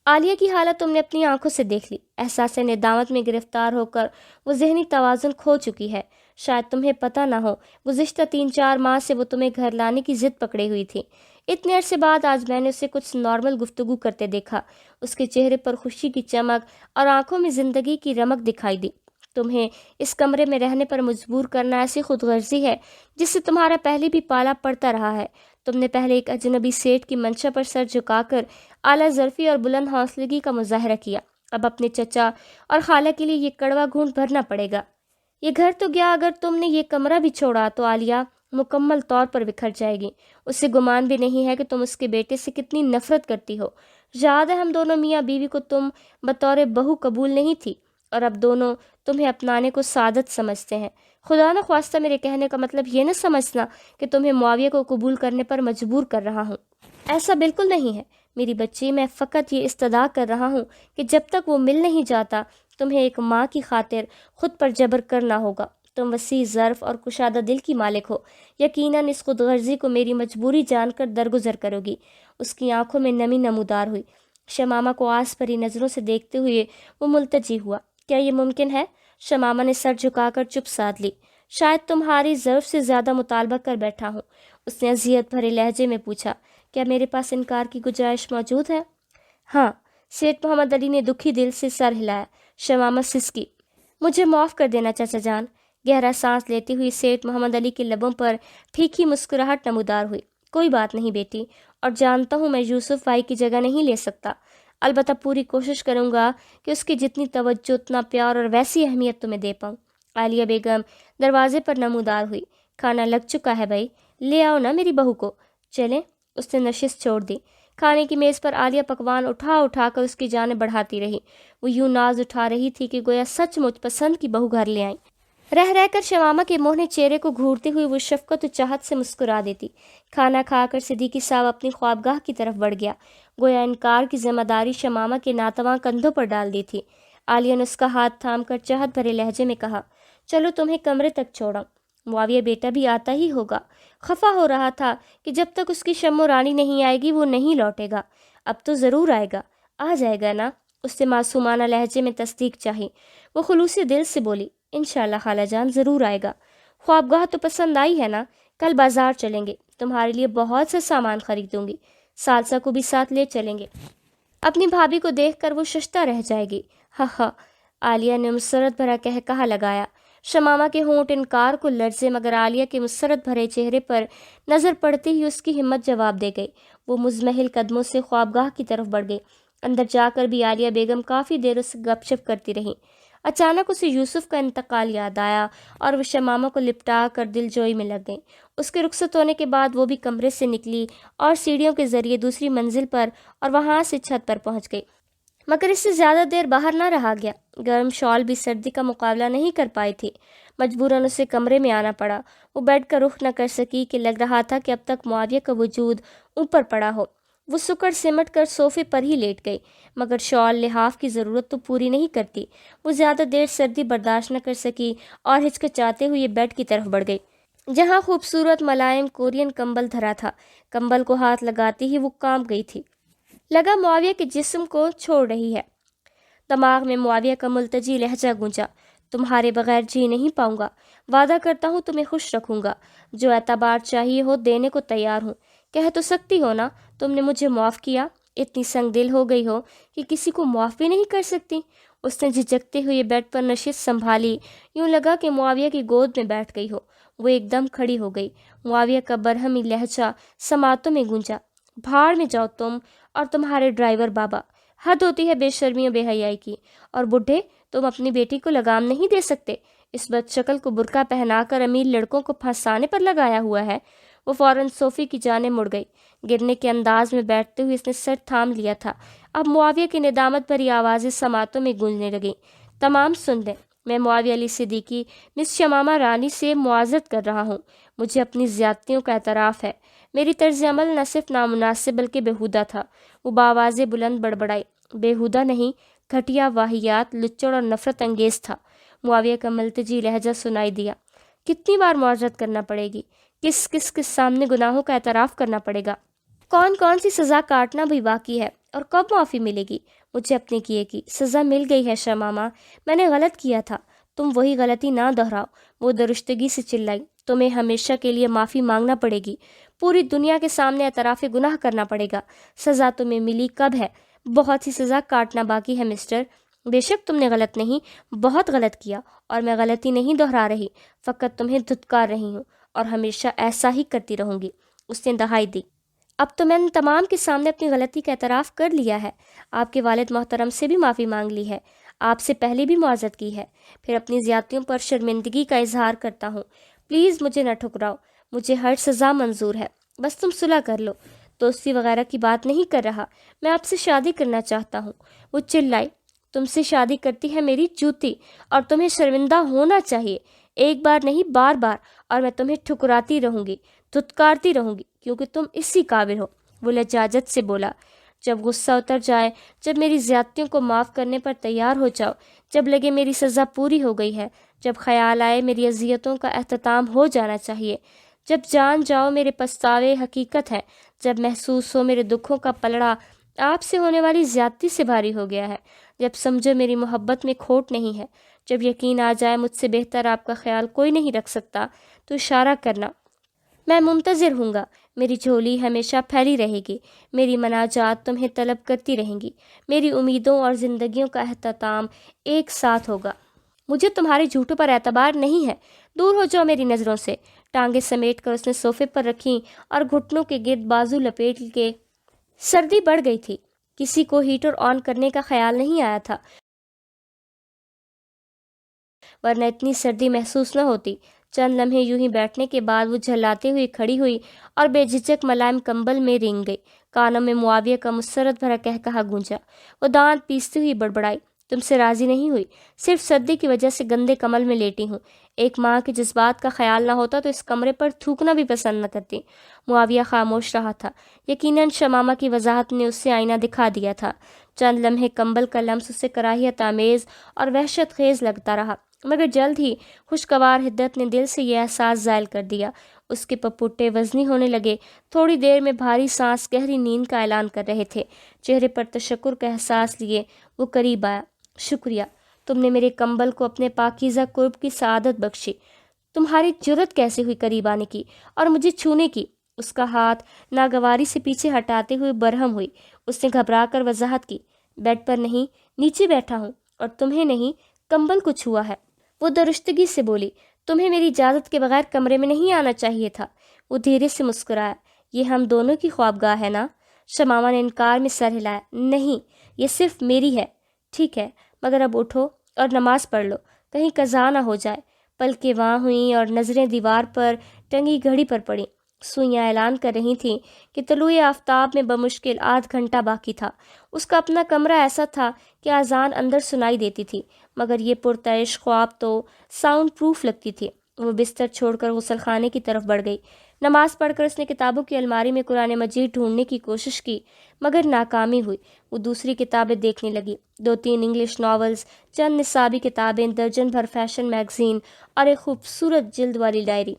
عالیہ کی حالت تم نے اپنی آنکھوں سے دیکھ لی۔ احساس ندامت میں گرفتار ہو کر وہ ذہنی توازن کھو چکی ہے۔ شاید تمہیں پتہ نہ ہو، گزشتہ 3-4 ماہ سے وہ تمہیں گھر لانے کی ضد پکڑے ہوئی تھی۔ اتنے عرصے بعد آج میں نے اسے کچھ نارمل گفتگو کرتے دیکھا۔ اس کے چہرے پر خوشی کی چمک اور آنکھوں میں زندگی کی رمق دکھائی دی۔ تمہیں اس کمرے میں رہنے پر مجبور کرنا ایسی خود غرضی ہے جس سے تمہارا پہلے بھی پالا پڑتا رہا ہے۔ تم نے پہلے ایک اجنبی سیٹ کی منشا پر سر جھکا کر اعلیٰ ظرفی اور بلند حوصلگی کا مظاہرہ کیا۔ اب اپنے چچا اور خالہ کے لیے یہ کڑوا گھونٹ بھرنا پڑے گا۔ یہ گھر تو گیا، اگر تم نے یہ کمرہ بھی چھوڑا تو عالیہ مکمل طور پر بکھر جائے گی۔ اسے گمان بھی نہیں ہے کہ تم اس کے بیٹے سے کتنی نفرت کرتی ہو۔ یاد ہے ہم دونوں میاں بیوی کو تم بطور بہو قبول نہیں تھی، اور اب دونوں تمہیں اپنانے کو سعادت سمجھتے ہیں۔ خدا نہ خواستہ میرے کہنے کا مطلب یہ نہ سمجھنا کہ تمہیں معاویہ کو قبول کرنے پر مجبور کر رہا ہوں۔ ایسا بالکل نہیں ہے میری بچی، میں فقط یہ استدعا کر رہا ہوں کہ جب تک وہ مل نہیں جاتا تمہیں ایک ماں کی خاطر خود پر جبر کرنا ہوگا۔ تم وسیع ظرف اور کشادہ دل کی مالک ہو، یقیناً اس خود غرضی کو میری مجبوری جان کر درگزر کرو گی۔ اس کی آنکھوں میں نمی نمودار ہوئی۔ شمامہ کو آس بھری نظروں سے دیکھتے ہوئے وہ ملتجی ہوا۔ کیا یہ ممکن ہے؟ شمامہ نے سر جھکا کر چپ سادھ لی۔ شاید تمہاری ظرف سے زیادہ مطالبہ کر بیٹھا ہوں، اس نے اذیت بھرے لہجے میں پوچھا۔ کیا میرے پاس انکار کی گنجائش موجود ہے؟ ہاں، سیٹھ محمد علی نے دکھی دل سے سر ہلایا۔ شمامہ سسکی۔ مجھے معاف کر دینا چچا جان۔ گہرا سانس لیتی ہوئی سیٹھ محمد علی کے لبوں پر پھیکی مسکراہٹ نمودار ہوئی۔ کوئی بات نہیں بیٹی، اور جانتا ہوں میں یوسف بھائی کی جگہ نہیں لے سکتا، البتہ پوری کوشش کروں گا کہ اس کی جتنی توجہ، اتنا پیار اور ویسی اہمیت تمہیں دے پاؤں۔ عالیہ بیگم دروازے پر نمودار ہوئی۔ کھانا لگ چکا ہے بھائی، لے آؤ نا میری بہو کو۔ چلیں، اس نے نشست چھوڑ دی۔ کھانے کی میز پر عالیہ پکوان اٹھا کر اس کی جانب بڑھاتی رہی۔ وہ یوں ناز اٹھا رہی تھی کہ گویا سچ مچ پسند کی بہو گھر لے آئیں۔ رہ کر شمامہ کے موہنے چہرے کو گھورتے ہوئے وہ شفقت و چاہت سے مسکرا دیتی۔ کھانا کھا کر صدیقی صاحب اپنی خوابگاہ کی طرف بڑھ گیا، گویا انکار کی ذمہ داری شمامہ کے ناتواں کندھوں پر ڈال دی تھی۔ عالیہ نے اس کا ہاتھ تھام کر چاہت بھرے لہجے میں کہا، چلو تمہیں کمرے تک چھوڑا، معاویہ بیٹا بھی آتا ہی ہوگا۔ خفا ہو رہا تھا کہ جب تک اس کی شمع رانی نہیں آئے گی وہ نہیں لوٹے گا۔ اب تو ضرور آئے گا، آ جائے گا نا؟ اس سے معصومانہ لہجے میں تصدیق چاہی۔ وہ خلوصی دل سے بولی، انشاءاللہ خالہ جان، ضرور آئے گا۔ خوابگاہ تو پسند آئی ہے نا؟ کل بازار چلیں گے، تمہارے لیے بہت سے سامان خریدوں گی، ثالثہ کو بھی ساتھ لے چلیں گے۔ اپنی بھابھی کو دیکھ کر وہ ششتہ رہ جائے گی۔ ہاں ہاں، عالیہ نے مسرت بھرا کہا لگایا۔ شمامہ کے ہونٹ انکار کو لرزے، مگر عالیہ کے مسرت بھرے چہرے پر نظر پڑتے ہی اس کی ہمت جواب دے گئی۔ وہ مزمحل قدموں سے خوابگاہ کی طرف بڑھ گئی۔ اندر جا کر بھی عالیہ بیگم کافی دیر اس سے گپ شپ کرتی رہی۔ اچانک اسے یوسف کا انتقال یاد آیا اور وہ شمامہ کو لپٹا کر دل جوئی میں لگ گئی۔ اس کے رخصت ہونے کے بعد وہ بھی کمرے سے نکلی اور سیڑھیوں کے ذریعے دوسری منزل پر اور وہاں سے چھت پر پہنچ گئی، مگر اس سے زیادہ دیر باہر نہ رہا گیا۔ گرم شال بھی سردی کا مقابلہ نہیں کر پائی تھی، مجبوراً اسے کمرے میں آنا پڑا۔ وہ بیڈ کا رخ نہ کر سکی کہ لگ رہا تھا کہ اب تک معاویہ کا وجود اوپر پڑا ہو۔ وہ سکڑ سمٹ کر صوفے پر ہی لیٹ گئی، مگر شال لحاف کی ضرورت تو پوری نہیں کرتی۔ وہ زیادہ دیر سردی برداشت نہ کر سکی اور ہچکچاتے ہوئے بیڈ کی طرف بڑھ گئی، جہاں خوبصورت ملائم کورین کمبل دھرا تھا۔ کمبل کو ہاتھ لگاتی ہی وہ کانپ گئی تھی۔ لگا معاویہ کے جسم کو چھوڑ رہی ہے۔ دماغ میں معاویہ کا ملتجی لہجہ گونجا، تمہارے بغیر جی نہیں پاؤں گا، وعدہ کرتا ہوں تمہیں خوش رکھوں گا، جو اعتبار چاہیے ہو دینے کو تیار ہوں، کہہ تو سکتی ہو نا تم نے مجھے معاف کیا، اتنی سنگ دل ہو گئی ہو کہ کسی کو معاف بھی نہیں کر سکتی۔ اس نے جھجکتے ہوئے بیڈ پر نشست سنبھالی، یوں لگا کہ معاویہ کی گود میں بیٹھ گئی ہو۔ وہ ایک دم کھڑی ہو گئی۔ معاویہ کا برہمی لہجہ سماعتوں میں گونجا، بھاڑ میں جاؤ تم اور تمہارے ڈرائیور بابا، حد ہوتی ہے بے شرمی و بے حیائی کی، اور بڈھے تم اپنی بیٹی کو لگام نہیں دے سکتے، اس بد شکل کو برقع پہنا کر امیر لڑکوں کو پھنسانے پر لگایا ہوا ہے۔ وہ فوراً صوفی کی جانب مڑ گئی، گرنے کے انداز میں بیٹھتے ہوئے اس نے سر تھام لیا تھا۔ اب معاویہ کی ندامت بھری آوازیں سماعتوں میں گونجنے لگیں، تمام سن لیں، میں معاویہ علی صدیقی مس شمامہ رانی سے معذرت کر رہا ہوں، مجھے اپنی زیادتیوں کا اعتراف ہے، میری طرز عمل نہ صرف نامناسب بلکہ بیہودہ تھا۔ وہ بآواز بلند بڑبڑائی، بیہودہ نہیں، گھٹیا، واہیات، لچڑ اور نفرت انگیز تھا۔ معاویہ کا ملتجی لہجہ سنائی دیا، کتنی بار معذرت کرنا پڑے گی، کس کس کس سامنے گناہوں کا اعتراف کرنا پڑے گا، کون کون سی سزا کاٹنا بھی باقی ہے، اور کب معافی ملے گی؟ مجھے اپنے کیے کی سزا مل گئی ہے شمامہ، میں نے غلط کیا تھا، تم وہی غلطی نہ دہراؤ۔ وہ درشتگی سے چلائی، تمہیں ہمیشہ کے لیے معافی مانگنا پڑے گی، پوری دنیا کے سامنے اعتراف گناہ کرنا پڑے گا۔ سزا تمہیں ملی کب ہے؟ بہت سی سزا کاٹنا باقی ہے مسٹر۔ بے شک تم نے غلط نہیں، بہت غلط کیا، اور میں غلطی نہیں دہرا رہی، فقط تمہیں دھتکار رہی ہوں، اور ہمیشہ ایسا ہی کرتی رہوں گی۔ اس نے دہائی دی، اب تو میں نے تمام کے سامنے اپنی غلطی کا اعتراف کر لیا ہے، آپ کے والد محترم سے بھی معافی مانگ لی ہے، آپ سے پہلے بھی معذرت کی ہے، پھر اپنی زیادتیوں پر شرمندگی کا اظہار کرتا ہوں۔ پلیز مجھے نہ ٹھکراؤ، مجھے ہر سزا منظور ہے، بس تم صلح کر لو۔ دوستی وغیرہ کی بات نہیں کر رہا، میں آپ سے شادی کرنا چاہتا ہوں۔ وہ چلائی، تم سے شادی کرتی ہے میری جوتی، اور تمہیں شرمندہ ہونا چاہیے، ایک بار نہیں بار بار، اور میں تمہیں ٹھکراتی رہوں گی، دھتکارتی رہوں گی، کیونکہ تم اسی قابل ہو۔ وہ لجاجت سے بولا، جب غصہ اتر جائے، جب میری زیادتیوں کو معاف کرنے پر تیار ہو جاؤ، جب لگے میری سزا پوری ہو گئی ہے، جب خیال آئے میری اذیتوں کا اختتام ہو جانا چاہیے، جب جان جاؤ میرے پچھتاوے حقیقت ہے، جب محسوس ہو میرے دکھوں کا پلڑا آپ سے ہونے والی زیادتی سے بھاری ہو گیا ہے، جب سمجھو میری محبت میں کھوٹ نہیں ہے، جب یقین آ جائے مجھ سے بہتر آپ کا خیال کوئی نہیں رکھ سکتا، تو اشارہ کرنا، میں منتظر ہوں گا۔ میری جھولی ہمیشہ پھیلی رہے گی، میری مناجات تمہیں طلب کرتی رہیں گی، میری امیدوں اور زندگیوں کا اختتام ایک ساتھ ہوگا۔ مجھے تمہارے جھوٹوں پر اعتبار نہیں ہے، دور ہو جاؤ میری نظروں سے۔ ٹانگیں سمیٹ کر اس نے صوفے پر رکھیں اور گھٹنوں کے گرد بازو لپیٹ کے، سردی بڑھ گئی تھی، کسی کو ہیٹر آن کرنے کا خیال نہیں آیا تھا، ورنہ اتنی سردی محسوس نہ ہوتی۔ چند لمحے یوں ہی بیٹھنے کے بعد وہ جھلاتے ہوئی کھڑی ہوئی اور بے جھجک ملائم کمبل میں رینگ گئی۔ کانوں میں معاویہ کا مسرت بھرا کہا گونجا۔ وہ دانت پیستی ہوئی بڑبڑائی، تم سے راضی نہیں ہوئی، صرف سردی کی وجہ سے گندے کمل میں لیٹی ہوں، ایک ماں کے جذبات کا خیال نہ ہوتا تو اس کمرے پر تھوکنا بھی پسند نہ کرتی۔ معاویہ خاموش رہا تھا، یقیناً شمامہ کی وضاحت نے اسے آئینہ دکھا دیا تھا۔ چند لمحے کمبل کا لمس اسے کراہیت آمیز اور وحشت خیز لگتا رہا، مگر جلد ہی خوشگوار حدت نے دل سے یہ احساس زائل کر دیا۔ اس کے پپوٹے وزنی ہونے لگے، تھوڑی دیر میں بھاری سانس گہری نیند کا اعلان کر رہے تھے۔ چہرے پر تشکر کا احساس لیے وہ قریب آیا، شکریہ، تم نے میرے کمبل کو اپنے پاکیزہ قرب کی سعادت بخشی، تمہاری جرت کیسے ہوئی قریب آنے کی اور مجھے چھونے کی؟ اس کا ہاتھ ناگواری سے پیچھے ہٹاتے ہوئے برہم ہوئی۔ اس نے گھبرا کر وضاحت کی، بیڈ پر نہیں، نیچے بیٹھا ہوں، اور تمہیں نہیں، کمبل کو چھوا ہے۔ وہ درشتگی سے بولی، تمہیں میری اجازت کے بغیر کمرے میں نہیں آنا چاہیے تھا۔ وہ دھیرے سے مسکرایا، یہ ہم دونوں کی خوابگاہ ہے نا؟ شمامہ نے انکار میں سر ہلایا، نہیں، یہ صرف میری ہے۔ ٹھیک ہے، مگر اب اٹھو اور نماز پڑھ لو، کہیں قضا نہ ہو جائے۔ پلکیں واں ہوئیں اور نظریں دیوار پر ٹنگی گھڑی پر پڑیں۔ سوئیاں اعلان کر رہی تھیں کہ طلوع آفتاب میں بمشکل آدھ گھنٹہ باقی تھا۔ اس کا اپنا کمرہ ایسا تھا کہ اذان اندر سنائی دیتی تھی، مگر یہ پرتعش خواب تو ساؤنڈ پروف لگتی تھی۔ وہ بستر چھوڑ کر غسل خانے کی طرف بڑھ گئی۔ نماز پڑھ کر اس نے کتابوں کی الماری میں قرآن مجید ڈھونڈنے کی کوشش کی، مگر ناکامی ہوئی۔ وہ دوسری کتابیں دیکھنے لگی، 2-3 انگلش ناولز، چند نصابی کتابیں، درجن بھر فیشن میگزین اور ایک خوبصورت جلد والی ڈائری۔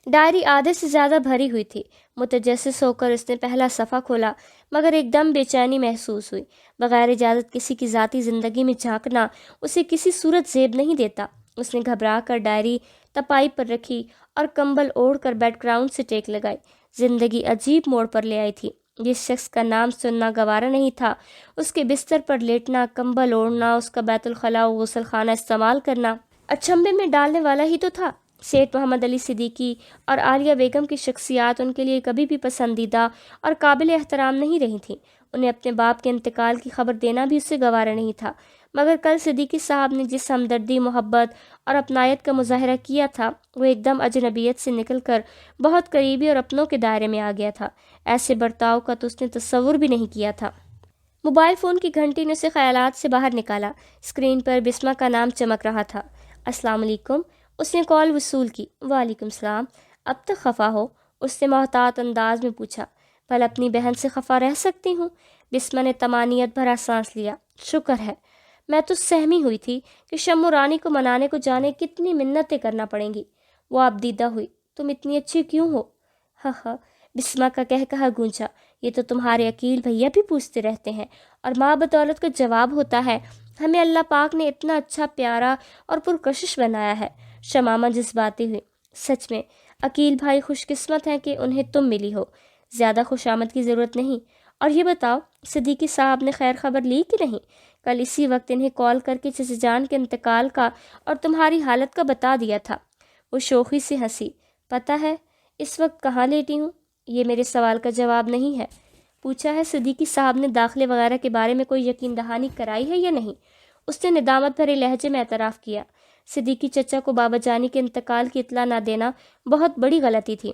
ڈائری آدھے سے زیادہ بھری ہوئی تھی۔ متجسس ہو کر اس نے پہلا صفحہ کھولا، مگر ایک دم بے چینی محسوس ہوئی۔ بغیر اجازت کسی کی ذاتی زندگی میں جھانکنا اسے کسی صورت زیب نہیں دیتا۔ اس نے گھبرا کر ڈائری تپائی پر رکھی اور کمبل اوڑھ کر بیک گراؤنڈ سے ٹیک لگائی۔ زندگی عجیب موڑ پر لے آئی تھی۔ جس شخص کا نام سننا گوارا نہیں تھا، اس کے بستر پر لیٹنا، کمبل اوڑھنا، اس کا بیت الخلاء و غسل خانہ استعمال کرنا اچنبے میں ڈالنے والا ہی تو تھا۔ سیٹھ محمد علی صدیقی اور عالیہ بیگم کی شخصیات ان کے لیے کبھی بھی پسندیدہ اور قابل احترام نہیں رہی تھیں۔ انہیں اپنے باپ کے انتقال کی خبر دینا بھی اس سے گوارا نہیں تھا، مگر کل صدیقی صاحب نے جس ہمدردی، محبت اور اپنائیت کا مظاہرہ کیا تھا، وہ ایک دم اجنبیت سے نکل کر بہت قریبی اور اپنوں کے دائرے میں آ گیا تھا۔ ایسے برتاؤ کا تو اس نے تصور بھی نہیں کیا تھا۔ موبائل فون کی گھنٹی نے اسے خیالات سے باہر نکالا۔ اسکرین پر بسمہ کا نام چمک رہا تھا۔ السلام علیکم۔ اس نے کال وصول کی۔ وعلیکم السلام۔ اب تک خفا ہو؟ اس نے محتاط انداز میں پوچھا۔ بھلا اپنی بہن سے خفا رہ سکتی ہوں؟ بسمہ نے طمانینت بھرا سانس لیا۔ شکر ہے، میں تو سہمی ہوئی تھی کہ شمو رانی کو منانے کو جانے کتنی منتیں کرنا پڑیں گی۔ وہ اب دیدہ ہوئی۔ تم اتنی اچھی کیوں ہو؟ ہاں ہاں، بسمہ کا کہا گونجا۔ یہ تو تمہارے عقیل بھیا بھی پوچھتے رہتے ہیں، اور ماں بدولت کا جواب ہوتا ہے، ہمیں اللہ پاک نے اتنا اچھا، پیارا اور پرکشش بنایا ہے۔ شمامہ جذباتی ہوئی۔ سچ میں عقیل بھائی خوش قسمت ہیں کہ انہیں تم ملی ہو۔ زیادہ خوشامد کی ضرورت نہیں۔ اور یہ بتاؤ، صدیقی صاحب نے خیر خبر لی کہ نہیں؟ کل اسی وقت انہیں کال کر کے چچا جان کے انتقال کا اور تمہاری حالت کا بتا دیا تھا۔ وہ شوخی سے ہنسی۔ پتہ ہے اس وقت کہاں لیٹی ہوں؟ یہ میرے سوال کا جواب نہیں ہے۔ پوچھا ہے صدیقی صاحب نے داخلے وغیرہ کے بارے میں کوئی یقین دہانی کرائی ہے یا نہیں؟ اس نے ندامت بھرے لہجے میں اعتراف کیا۔ صدیقی چچا کو بابا جانی کے انتقال کی اطلاع نہ دینا بہت بڑی غلطی تھی۔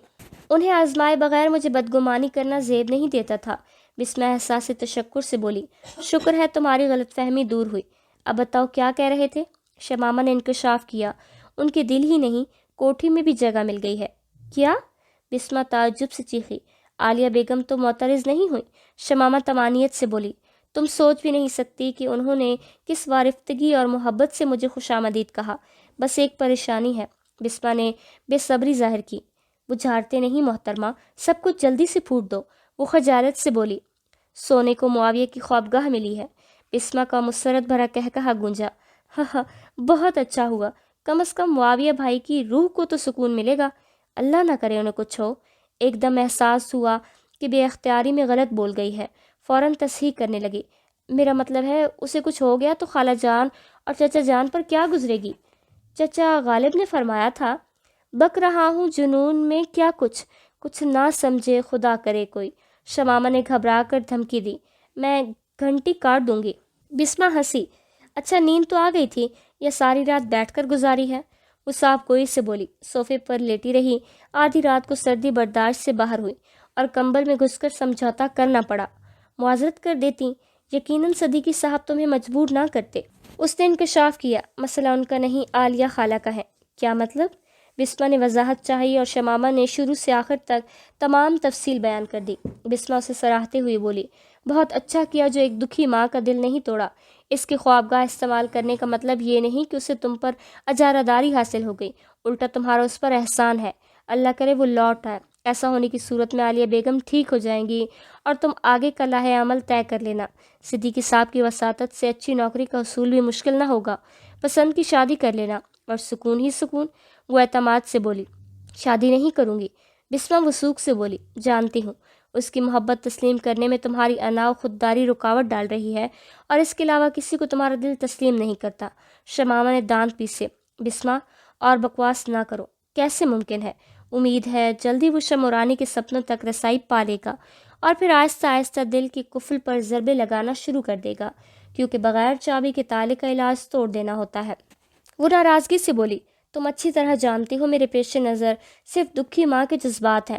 انہیں آزمائے بغیر مجھے بدگمانی کرنا زیب نہیں دیتا تھا۔ بسمہ احساس تشکر سے بولی۔ شکر ہے تمہاری غلط فہمی دور ہوئی۔ اب بتاؤ کیا کہہ رہے تھے؟ شمامہ نے انکشاف کیا۔ ان کے دل ہی نہیں، کوٹھی میں بھی جگہ مل گئی ہے۔ کیا؟ بسمہ تعجب سے چیخی۔ عالیہ بیگم تو معترض نہیں ہوئی۔ شمامہ طمانینت سے بولی۔ تم سوچ بھی نہیں سکتی کہ انہوں نے کس وارفتگی اور محبت سے مجھے خوش آمدید کہا۔ بس ایک پریشانی ہے۔ بسمہ نے بے صبری ظاہر کی۔ وہ جھاڑتے نہیں محترمہ، سب کچھ جلدی سے پھوٹ دو۔ وہ خجالت سے بولی۔ سونے کو معاویہ کی خوابگاہ ملی ہے۔ بسمہ کا مسرت بھرا کہا گونجا۔ ہاں ہاں، بہت اچھا ہوا، کم از کم معاویہ بھائی کی روح کو تو سکون ملے گا۔ اللہ نہ کرے انہیں کچھ ہو۔ ایک دم احساس ہوا کہ بے اختیاری میں غلط بول گئی ہے۔ فوراً تصحیح کرنے لگی۔ میرا مطلب ہے اسے کچھ ہو گیا تو خالہ جان اور چچا جان پر کیا گزرے گی؟ چچا غالب نے فرمایا تھا، بک رہا ہوں جنون میں کیا کچھ نہ سمجھے خدا کرے کوئی۔ شمامہ نے گھبرا کر دھمکی دی۔ میں گھنٹی کاٹ دوں گی۔ بسمہ ہنسی۔ اچھا نیند تو آ گئی تھی یا ساری رات بیٹھ کر گزاری ہے؟ وہ صاحب کوئی سے بولی۔ صوفے پر لیٹی رہی۔ آدھی رات کو سردی برداشت سے باہر ہوئی اور کمبل میں گھس کر سمجھوتا کرنا پڑا۔ معذرت کر دیتی، یقیناً صدیقی صاحب تمہیں مجبور نہ کرتے۔ اس نے انکشاف کیا۔ مسئلہ ان کا نہیں، عالیہ خالہ کا ہے۔ کیا مطلب؟ بسمہ نے وضاحت چاہی اور شمامہ نے شروع سے آخر تک تمام تفصیل بیان کر دی۔ بسمہ اسے سراہتے ہوئے بولی۔ بہت اچھا کیا جو ایک دکھی ماں کا دل نہیں توڑا۔ اس کی خوابگاہ استعمال کرنے کا مطلب یہ نہیں کہ اسے تم پر اجارہ داری حاصل ہو گئی، الٹا تمہارا اس پر احسان ہے۔ اللہ کرے وہ لوٹ آئے۔ ایسا ہونے کی صورت میں عالیہ بیگم ٹھیک ہو جائیں گی اور تم آگے کا لاہ عمل طے کر لینا۔ صدیقی صاحب کی وساطت سے اچھی نوکری کا حصول بھی مشکل نہ ہوگا۔ پسند کی شادی کر لینا اور سکون ہی سکون۔ وہ اعتماد سے بولی۔ شادی نہیں کروں گی۔ بسمہ وثوق سے بولی۔ جانتی ہوں اس کی محبت تسلیم کرنے میں تمہاری انا و خودداری رکاوٹ ڈال رہی ہے، اور اس کے علاوہ کسی کو تمہارا دل تسلیم نہیں کرتا۔ شمامہ نے دانت پیسے۔ بسمہ اور بکواس نہ کرو۔ کیسے ممکن ہے؟ امید ہے جلدی وہ شمو رانی کے سپنوں تک رسائی پا لے گا اور پھر آہستہ آہستہ دل کے قفل پر ضربے لگانا شروع کر دے گا، کیونکہ بغیر چابی کے تالے کا علاج توڑ دینا ہوتا ہے۔ وہ ناراضگی سے بولی۔ تم اچھی طرح جانتی ہو میرے پیش نظر صرف دکھی ماں کے جذبات ہیں۔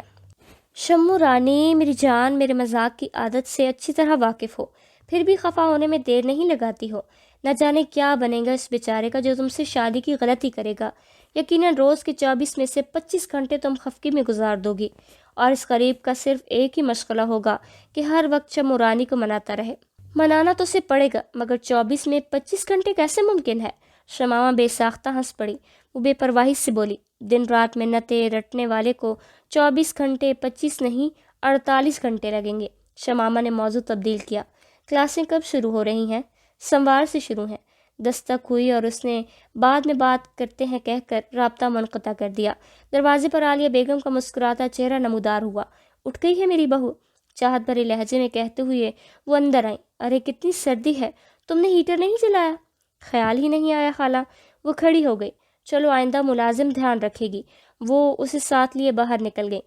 شمو رانی میری جان میرے مذاق کی عادت سے اچھی طرح واقف ہو، پھر بھی خفا ہونے میں دیر نہیں لگاتی ہو۔ نہ جانے کیا بنے گا اس بیچارے کا جو تم سے شادی کی غلطی کرے گا۔ یقیناً روز کے 24 میں سے 25 گھنٹے تم خفگی میں گزار دو گی، اور اس غریب کا صرف ایک ہی مشغلہ ہوگا کہ ہر وقت شمو رانی کو مناتا رہے۔ منانا تو اسے پڑے گا، مگر 24 میں 25 گھنٹے کیسے ممکن ہے؟ شمامہ بے ساختہ ہنس پڑی۔ وہ بے پرواہی سے بولی، دن رات منتیں رٹنے والے کو 24 گھنٹے 25 نہیں 48 گھنٹے لگیں گے۔ شمامہ نے موضوع تبدیل کیا، کلاسیں کب شروع ہو رہی ہیں؟ سوموار سے شروع ہیں۔ دستک ہوئی اور اس نے بعد میں بات کرتے ہیں کہہ کر رابطہ منقطع کر دیا۔ دروازے پر عالیہ بیگم کا مسکراتا چہرہ نمودار ہوا۔ اٹھ گئی ہے میری بہو؟ چاہت بھرے لہجے میں کہتے ہوئے وہ اندر آئیں۔ ارے کتنی سردی ہے، تم نے ہیٹر نہیں جلایا؟ خیال ہی نہیں آیا خالہ۔ وہ کھڑی ہو گئی۔ چلو آئندہ ملازم دھیان رکھے گی۔ وہ اسے ساتھ لیے باہر نکل گئی۔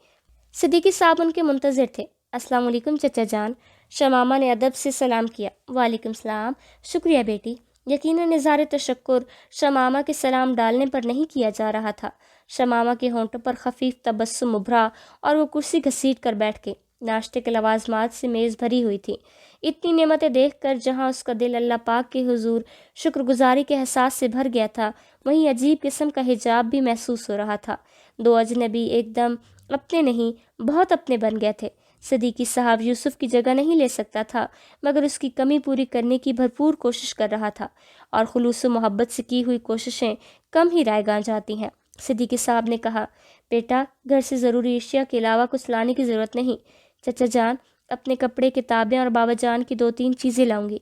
صدیقی صاحب ان کے منتظر تھے۔ السلام علیکم چچا جان۔ شمامہ نے ادب سے سلام کیا۔ وعلیکم السلام، شکریہ بیٹی۔ یقیناً اظہار تشکر شمامہ کے سلام ڈالنے پر نہیں کیا جا رہا تھا۔ شمامہ کے ہونٹوں پر خفیف تبسم ابھرا اور وہ کرسی گھسیٹ کر بیٹھ گئی۔ ناشتے کے لوازمات سے میز بھری ہوئی تھی۔ اتنی نعمتیں دیکھ کر جہاں اس کا دل اللہ پاک کے حضور شکر گزاری کے احساس سے بھر گیا تھا، وہیں عجیب قسم کا حجاب بھی محسوس ہو رہا تھا۔ دو اجنبی ایک دم اپنے نہیں بہت اپنے بن گئے تھے۔ صدیقی صاحب یوسف کی جگہ نہیں لے سکتا تھا، مگر اس کی کمی پوری کرنے کی بھرپور کوشش کر رہا تھا، اور خلوص و محبت سے کی ہوئی کوششیں کم ہی رائیگاں جاتی ہیں۔ صدیقی صاحب نے کہا، بیٹا گھر سے ضروری اشیاء کے علاوہ کچھ لانے کی ضرورت نہیں۔ چچا جان اپنے کپڑے، کتابیں اور بابا جان کی 2-3 چیزیں لاؤں گی۔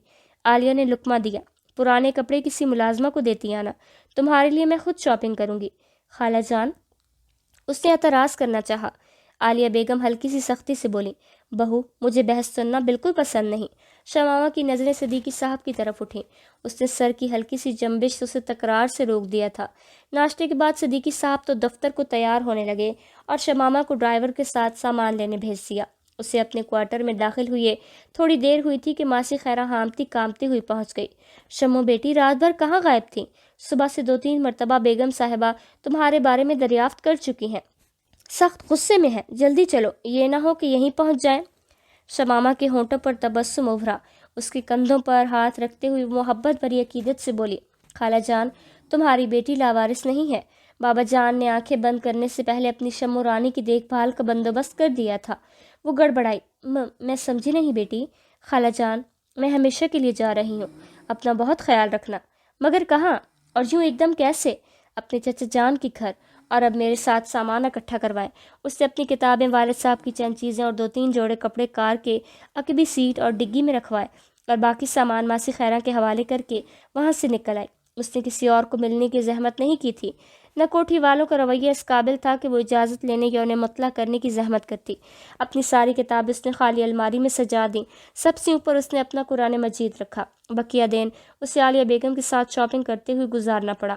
عالیہ نے لقمہ دیا۔ پرانے کپڑے کسی ملازمہ کو دیتی آنا، تمہارے لیے میں خود شاپنگ کروں گی۔ خالہ جان، اس نے اعتراض کرنا چاہا۔ عالیہ بیگم ہلکی سی سختی سے بولی، بہو مجھے بحث سننا بالکل پسند نہیں۔ شمامہ کی نظریں صدیقی صاحب کی طرف اٹھیں۔ اس نے سر کی ہلکی سی جنبش سے اسے تکرار سے روک دیا تھا۔ ناشتے کے بعد صدیقی صاحب تو دفتر کو تیار ہونے لگے اور شمامہ کو ڈرائیور کے ساتھ سامان لینے بھیج دیا۔ اسے اپنے کوارٹر میں داخل ہوئے تھوڑی دیر ہوئی تھی کہ ماسی خیرہ ہامتی کامتی ہوئی پہنچ گئی۔ شمو بیٹی رات بھر کہاں غائب تھیں؟ صبح سے 2-3 مرتبہ بیگم صاحبہ تمہارے بارے میں دریافت کر چکی ہیں، سخت غصے میں ہیں، جلدی چلو یہ نہ ہو کہ یہیں پہنچ جائیں۔ شمامہ کے ہونٹوں پر تبسم ابھرا۔ اس کے کندھوں پر ہاتھ رکھتے ہوئے محبت بھری عقیدت سے بولی، خالہ جان تمہاری بیٹی لاوارث نہیں ہے۔ بابا جان نے آنکھیں بند کرنے سے پہلے اپنی شمو رانی کی دیکھ بھال کا بندوبست کر دیا تھا۔ وہ گڑبڑائی، میں سمجھی نہیں بیٹی۔ خالہ جان میں ہمیشہ کے لیے جا رہی ہوں، اپنا بہت خیال رکھنا۔ مگر کہاں اور یوں ایک دم کیسے؟ اپنے چچا جان کے گھر، اور اب میرے ساتھ سامان اکٹھا کروائیں۔ اس نے اپنی کتابیں، والد صاحب کی چند چیزیں اور 2-3 جوڑے کپڑے کار کے عقبی سیٹ اور ڈگی میں رکھوائے اور باقی سامان ماسی خیرہ کے حوالے کر کے وہاں سے نکل آئی۔ اس نے کسی اور کو ملنے کی زحمت نہیں کی تھی، نہ کوٹھی والوں کا رویہ اس قابل تھا کہ وہ اجازت لینے یا انہیں مطلع کرنے کی زحمت کرتی۔ اپنی ساری کتابیں اس نے خالی الماری میں سجا دیں۔ سب سے اوپر اس نے اپنا قرآن مجید رکھا۔ بقیہ دن اسے عالیہ بیگم کے ساتھ شاپنگ کرتے ہوئے گزارنا پڑا۔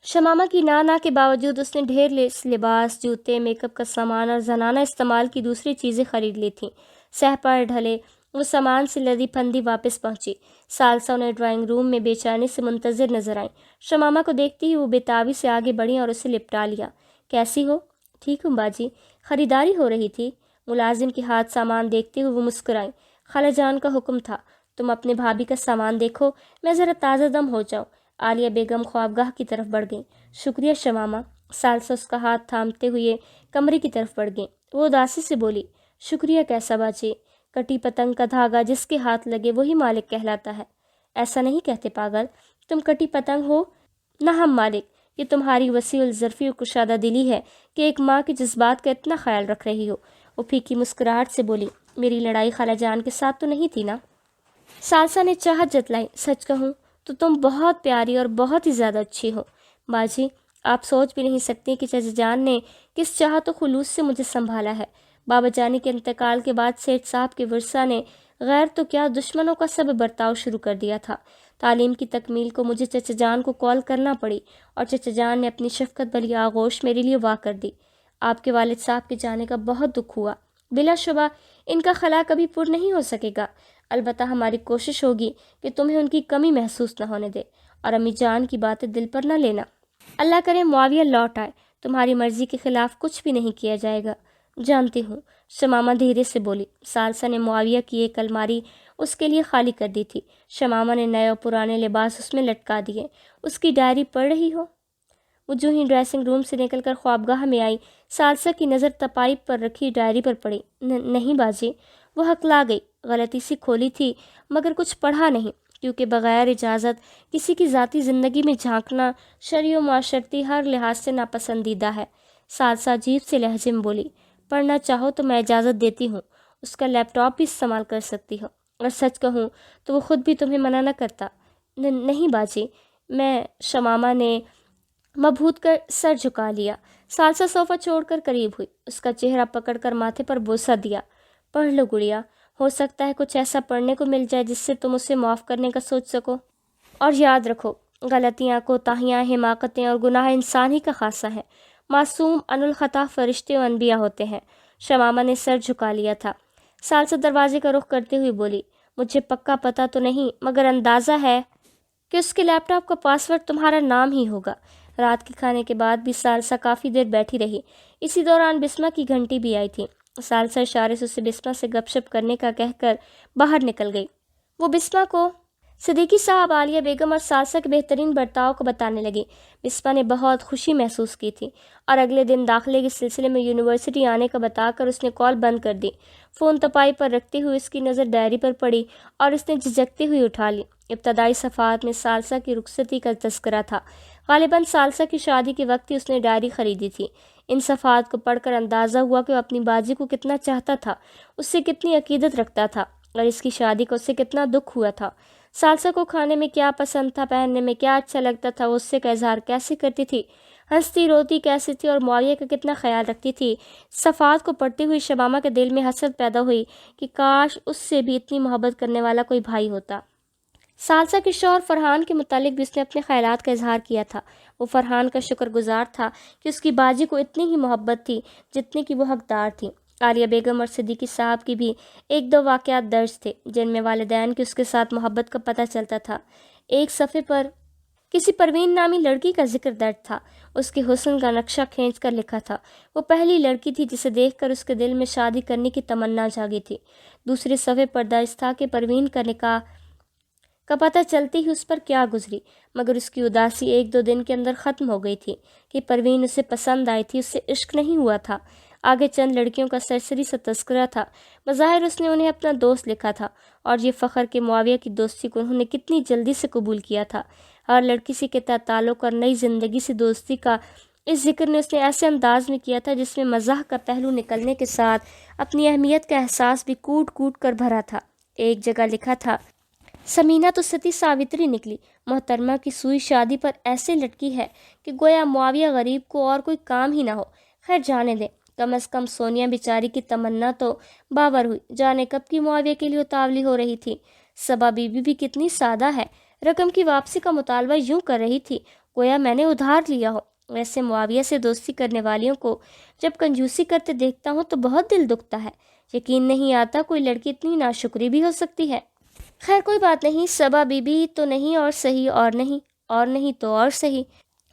شمامہ کی نا کے باوجود اس نے ڈھیر لباس، جوتے، میک اپ کا سامان اور زنانہ استعمال کی دوسری چیزیں خرید لی تھیں۔ سہ پر ڈھلے وہ سامان سے لدی پھندی واپس پہنچی۔ ثالثہ انہیں ڈرائنگ روم میں بے چینی سے منتظر نظر آئیں۔ شمامہ کو دیکھتی ہی وہ بےتابی سے آگے بڑھیں اور اسے لپٹا لیا۔ کیسی ہو؟ ٹھیک ہوں باجی، خریداری ہو رہی تھی۔ ملازم کے ہاتھ سامان دیکھتے ہوئے وہ مسکرائیں۔ خالہ جان کا حکم تھا، تم اپنے بھابھی کا سامان دیکھو، میں ذرا تازہ دم ہو جاؤں۔ عالیہ بیگم خوابگاہ کی طرف بڑھ گئیں۔ شکریہ شمامہ۔ ثالثہ اس کا ہاتھ تھامتے ہوئے کمرے کی طرف بڑھ گئیں۔ وہ اداسی سے بولی، شکریہ کیسا باجی؟ کٹی پتنگ کا دھاگا جس کے ہاتھ لگے وہی مالک کہلاتا ہے۔ ایسا نہیں کہتے پاگل، تم کٹی پتنگ ہو نہ ہم مالک۔ یہ تمہاری وسیع الظرفی اور کشادہ دلی ہے کہ ایک ماں کے جذبات کا اتنا خیال رکھ رہی ہو۔ وہ پھیکی مسکراہٹ سے بولی، میری لڑائی خالہ جان کے ساتھ تو نہیں تھی نا؟ ثالثہ نے چاہت جتلائی، سچ کہوں تو تم بہت پیاری اور بہت ہی زیادہ اچھی ہو باجی۔ آپ سوچ بھی نہیں سکتی کہ چچا جان نے کس چاہت و خلوص سے مجھے سنبھالا ہے۔ بابا جانی کے انتقال کے بعد سیٹھ صاحب کے ورثہ نے غیر تو کیا دشمنوں کا سب برتاؤ شروع کر دیا تھا۔ تعلیم کی تکمیل کو مجھے چچا جان کو کال کرنا پڑی اور چچا جان نے اپنی شفقت بھری آغوش میرے لیے وا کر دی۔ آپ کے والد صاحب کے جانے کا بہت دکھ ہوا۔ بلا شبہ ان کا خلا کبھی پر نہیں ہو سکے گا، البتہ ہماری کوشش ہوگی کہ تمہیں ان کی کمی محسوس نہ ہونے دے، اور امی جان کی باتیں دل پر نہ لینا۔ اللہ کرے معاویہ لوٹ آئے، تمہاری مرضی کے خلاف کچھ بھی نہیں کیا جائے گا۔ جانتی ہوں، شمامہ دھیرے سے بولی۔ ثالثہ نے معاویہ کی ایک الماری اس کے لیے خالی کر دی تھی۔ شمامہ نے نئے اور پرانے لباس اس میں لٹکا دیے۔ اس کی ڈائری پڑھ رہی ہو؟ وہ جو ہی ڈریسنگ روم سے نکل کر خوابگاہ میں آئی، ثالثہ کی نظر تپائپ پر رکھی ڈائری پر پڑی۔ نہیں باجی، وہ ہکلا گئی۔ غلطی سے کھولی تھی مگر کچھ پڑھا نہیں۔ کیونکہ بغیر اجازت کسی کی ذاتی زندگی میں جھانکنا شرعی و معاشرتی ہر لحاظ سے ناپسندیدہ ہے۔ ثالثہ عجیب سے لہجے میں بولی، پڑھنا چاہو تو میں اجازت دیتی ہوں، اس کا لیپ ٹاپ بھی استعمال کر سکتی ہو، اور سچ کہوں تو وہ خود بھی تمہیں منع نہ کرتا۔ نہیں باجی، میں شمامہ نے مبہوت کر سر جھکا لیا۔ ثالثہ صوفہ چھوڑ کر قریب ہوئی، اس کا چہرہ پکڑ کر ماتھے پر بوسہ دیا۔ پڑھ لو گڑیا، ہو سکتا ہے کچھ ایسا پڑھنے کو مل جائے جس سے تم اسے معاف کرنے کا سوچ سکو، اور یاد رکھو غلطیاں، کوتاہیاں، حماقتیں اور گناہ انسان ہی کا خاصہ ہے، معصوم ان الخطا فرشتے و انبیاء ہوتے ہیں۔ شمامہ نے سر جھکا لیا تھا۔ ثالثہ دروازے کا رخ کرتے ہوئے بولی، مجھے پکا پتہ تو نہیں مگر اندازہ ہے کہ اس کے لیپ ٹاپ کا پاسورڈ تمہارا نام ہی ہوگا۔ رات کے کھانے کے بعد بھی ثالثہ کافی دیر بیٹھی رہی۔ اسی دوران بسمہ کی گھنٹی بھی آئی تھی۔ ثالثہ اشارے سے اسے بسمہ سے گپ شپ کرنے کا کہہ کر باہر نکل گئی۔ وہ بسمہ کو صدیقی صاحب، عالیہ بیگم اور ثالثہ کے بہترین برتاؤ کو بتانے لگی۔ بسمہ نے بہت خوشی محسوس کی تھی، اور اگلے دن داخلے کے سلسلے میں یونیورسٹی آنے کا بتا کر اس نے کال بند کر دی۔ فون تپائی پر رکھتے ہوئے اس کی نظر ڈائری پر پڑی اور اس نے جھجکتے ہوئے اٹھا لی۔ ابتدائی صفحات میں ثالثہ کی رخصتی کا تذکرہ تھا۔ غالباً ثالثہ کی شادی کے وقت ہی اس نے ڈائری خریدی تھی۔ ان صفحات کو پڑھ کر اندازہ ہوا کہ وہ اپنی باجی کو کتنا چاہتا تھا، اس سے کتنی عقیدت رکھتا تھا، اور اس کی شادی کا اس سے کتنا دکھ ہوا تھا۔ ثالثہ کو کھانے میں کیا پسند تھا، پہننے میں کیا اچھا لگتا تھا، وہ اس سے کا اظہار کیسے کرتی تھی، ہنستی روتی کیسی تھی اور معاویہ کا کتنا خیال رکھتی تھی۔ صفحات کو پڑھتے ہوئے شمامہ کے دل میں حسرت پیدا ہوئی کہ کاش اس سے بھی اتنی محبت کرنے والا کوئی بھائی ہوتا۔ ثالثہ کے شوہر فرحان کے متعلق بھی اس نے اپنے خیالات کا اظہار کیا تھا۔ وہ فرحان کا شکر گزار تھا کہ اس کی باجی کو اتنی ہی محبت تھی جتنی کہ وہ حقدار تھی۔ عالیہ بیگم اور صدیقی صاحب کی بھی ایک دو واقعات درج تھے جن میں والدین کی اس کے ساتھ محبت کا پتہ چلتا تھا۔ ایک صفحے پر کسی پروین نامی لڑکی کا ذکر درج تھا۔ اس کے حسن کا نقشہ کھینچ کر لکھا تھا۔ وہ پہلی لڑکی تھی جسے دیکھ کر اس کے دل میں شادی کرنے کی تمنا جاگی تھی۔ دوسرے صفحے پر درج تھا کہ پروین کا نکاح کا پتہ چلتے ہی اس پر کیا گزری، مگر اس کی اداسی ایک دو دن کے اندر ختم ہو گئی تھی کہ پروین اسے پسند آئی تھی، اس سے عشق نہیں ہوا تھا۔ آگے چند لڑکیوں کا سرسری سا تذکرہ تھا۔ بظاہر اس نے انہیں اپنا دوست لکھا تھا، اور یہ فخر کہ معاویہ کی دوستی کو انہوں نے کتنی جلدی سے قبول کیا تھا۔ ہر لڑکی سے کے تحت تعلق اور نئی زندگی سے دوستی کا اس ذکر نے اس نے ایسے انداز میں کیا تھا جس میں مزاح کا پہلو نکلنے کے ساتھ اپنی اہمیت کا احساس بھی کوٹ کوٹ کر بھرا تھا۔ ایک جگہ لکھا تھا، سمینہ تو ستی ساوتری نکلی، محترمہ کی سوئی شادی پر ایسے لٹکی ہے کہ گویا معاویہ غریب کو اور کوئی کام ہی نہ ہو۔ خیر جانے دیں، کم از کم سونیا بیچاری کی تمنا تو باور ہوئی۔ جانے کب کی معاویہ کے لیے اتاولی ہو رہی تھی۔ صبا بی بی بھی کتنی سادہ ہے، رقم کی واپسی کا مطالبہ یوں کر رہی تھی گویا میں نے ادھار لیا ہو۔ ویسے معاویہ سے دوستی کرنے والیوں کو جب کنجوسی کرتے دیکھتا ہوں تو بہت دل دکھتا ہے۔ یقین نہیں آتا کوئی لڑکی اتنی ناشکری بھی ہو سکتی ہے۔ خیر کوئی بات نہیں، صبا بی بی تو نہیں اور صحیح، اور نہیں تو اور صحیح۔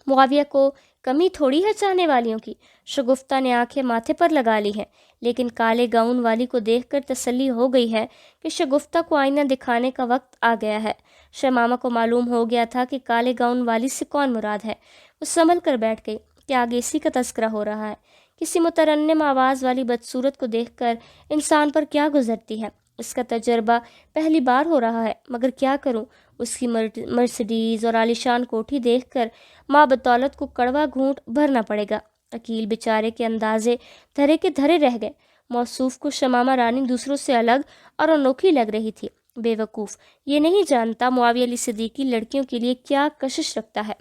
معاویہ کو کمی تھوڑی ہے چاہنے والیوں کی۔ شگفتہ نے آنکھیں ماتھے پر لگا لی ہیں، لیکن کالے گاؤن والی کو دیکھ کر تسلی ہو گئی ہے کہ شگفتہ کو آئینہ دکھانے کا وقت آ گیا ہے۔ شمامہ کو معلوم ہو گیا تھا کہ کالے گاؤن والی سے کون مراد ہے۔ وہ سنبھل کر بیٹھ گئی کہ آگے اسی کا تذکرہ ہو رہا ہے۔ کسی مترنم آواز والی بدصورت کو دیکھ کر انسان پر کیا گزرتی ہے۔ اس کا تجربہ پہلی بار ہو رہا ہے، مگر کیا کروں، اس کی مرسڈیز اور عالیشان کوٹھی دیکھ کر ماں بطولت کو کڑوا گھونٹ بھرنا پڑے گا۔ عقیل بیچارے کے اندازے دھرے کے دھرے رہ گئے۔ موصوف کو شمامہ رانی دوسروں سے الگ اور انوکھی لگ رہی تھی۔ بے وقوف، یہ نہیں جانتا معاویہ علی صدیقی لڑکیوں کے لیے کیا کشش رکھتا ہے۔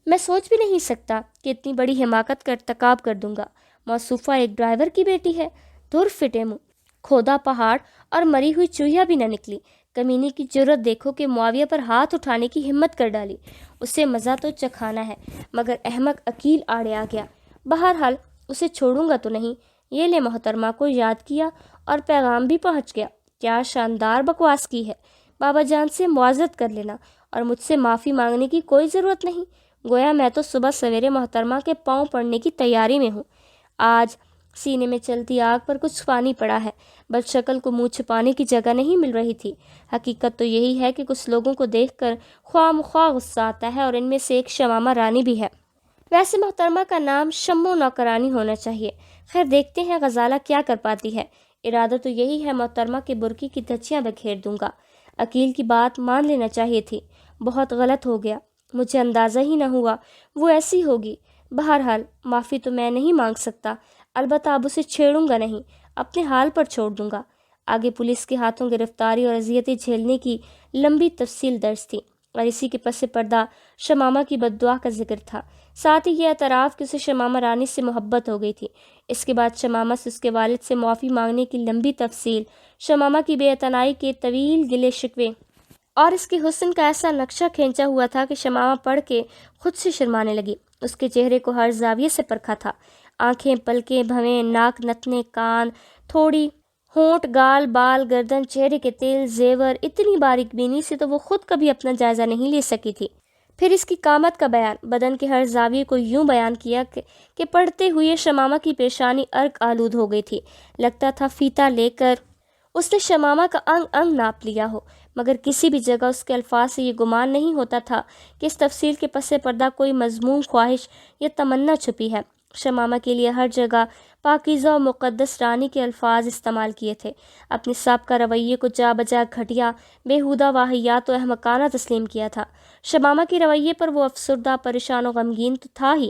میں سوچ بھی نہیں سکتا کہ اتنی بڑی حماقت کا ارتکاب کر دوں گا۔ موصوفہ ایک ڈرائیور کی بیٹی ہے، دھر فٹے منہ، کھودا پہاڑ اور مری ہوئی چوہیا بھی نہ نکلی۔ کمینے کی جرت دیکھو کہ معاویہ پر ہاتھ اٹھانے کی ہمت کر ڈالی۔ اسے مزہ تو چکھانا ہے، مگر احمق عقیل آڑے آ گیا۔ بہرحال اسے چھوڑوں گا تو نہیں۔ یہ لے محترمہ کو یاد کیا اور پیغام بھی پہنچ گیا۔ کیا شاندار بکواس کی ہے۔ بابا جان سے معذرت کر لینا اور مجھ سے معافی مانگنے کی کوئی ضرورت نہیں۔ گویا میں تو صبح سویرے محترمہ کے پاؤں پڑنے کی تیاری میں ہوں۔ آج سینے میں چلتی آگ پر کچھ پانی پڑا ہے۔ بد شکل کو منہ چھپانے کی جگہ نہیں مل رہی تھی۔ حقیقت تو یہی ہے کہ کچھ لوگوں کو دیکھ کر خواہ مخواہ غصہ آتا ہے، اور ان میں سے ایک شمامہ رانی بھی ہے۔ ویسے محترمہ کا نام شمو نوکرانی ہونا چاہیے۔ خیر دیکھتے ہیں غزالہ کیا کر پاتی ہے۔ ارادہ تو یہی ہے محترمہ کے برقی کی دھچیاں بکھیر دوں گا۔ عقیل کی بات مان لینا چاہیے تھی۔ بہت غلط ہو گیا، مجھے اندازہ ہی نہ ہوا وہ ایسی ہوگی۔ بہرحال معافی تو میں نہیں مانگ سکتا، البتہ اب اسے چھیڑوں گا نہیں، اپنے حال پر چھوڑ دوں گا۔ آگے پولیس کے ہاتھوں گرفتاری اور اذیتیں جھیلنے کی لمبی تفصیل درج تھی، اور اسی کے پس پردہ شمامہ کی بد دعا کا ذکر تھا، ساتھ ہی یہ اعتراف کہ اسے شمامہ رانی سے محبت ہو گئی تھی۔ اس کے بعد شمامہ سے اس کے والد سے معافی مانگنے کی لمبی تفصیل، شمامہ کی بے اعتنائی کے طویل گلے شکوے، اور اس کے حسن کا ایسا نقشہ کھینچا ہوا تھا کہ شمامہ پڑھ کے خود سے شرمانے لگی۔ اس کے چہرے کو ہر زاویے سے پرکھا تھا، آنکھیں، پلکیں، بھویں، ناک، نتنے، کان، تھوڑی، ہونٹ، گال، بال، گردن، چہرے کے تیل، زیور، اتنی باریک بینی سے تو وہ خود کبھی اپنا جائزہ نہیں لے سکی تھی۔ پھر اس کی قامت کا بیان، بدن کے ہر زاویے کو یوں بیان کیا کہ پڑھتے ہوئے شمامہ کی پیشانی عرق آلود ہو گئی تھی۔ لگتا تھا فیتہ لے کر اس نے شمامہ کا انگ انگ ناپ لیا ہو، مگر کسی بھی جگہ اس کے الفاظ سے یہ گمان نہیں ہوتا تھا کہ اس تفصیل کے پس پردہ کوئی مذموم خواہش یا تمنا چھپی ہے۔ شمامہ کے لیے ہر جگہ پاکیزہ و مقدس رانی کے الفاظ استعمال کیے تھے، اپنے سابقہ رویے کو جا بجا گھٹیا، بیہودہ، واہیات و احمقانہ تسلیم کیا تھا۔ شمامہ کے رویے پر وہ افسردہ، پریشان و غمگین تو تھا ہی،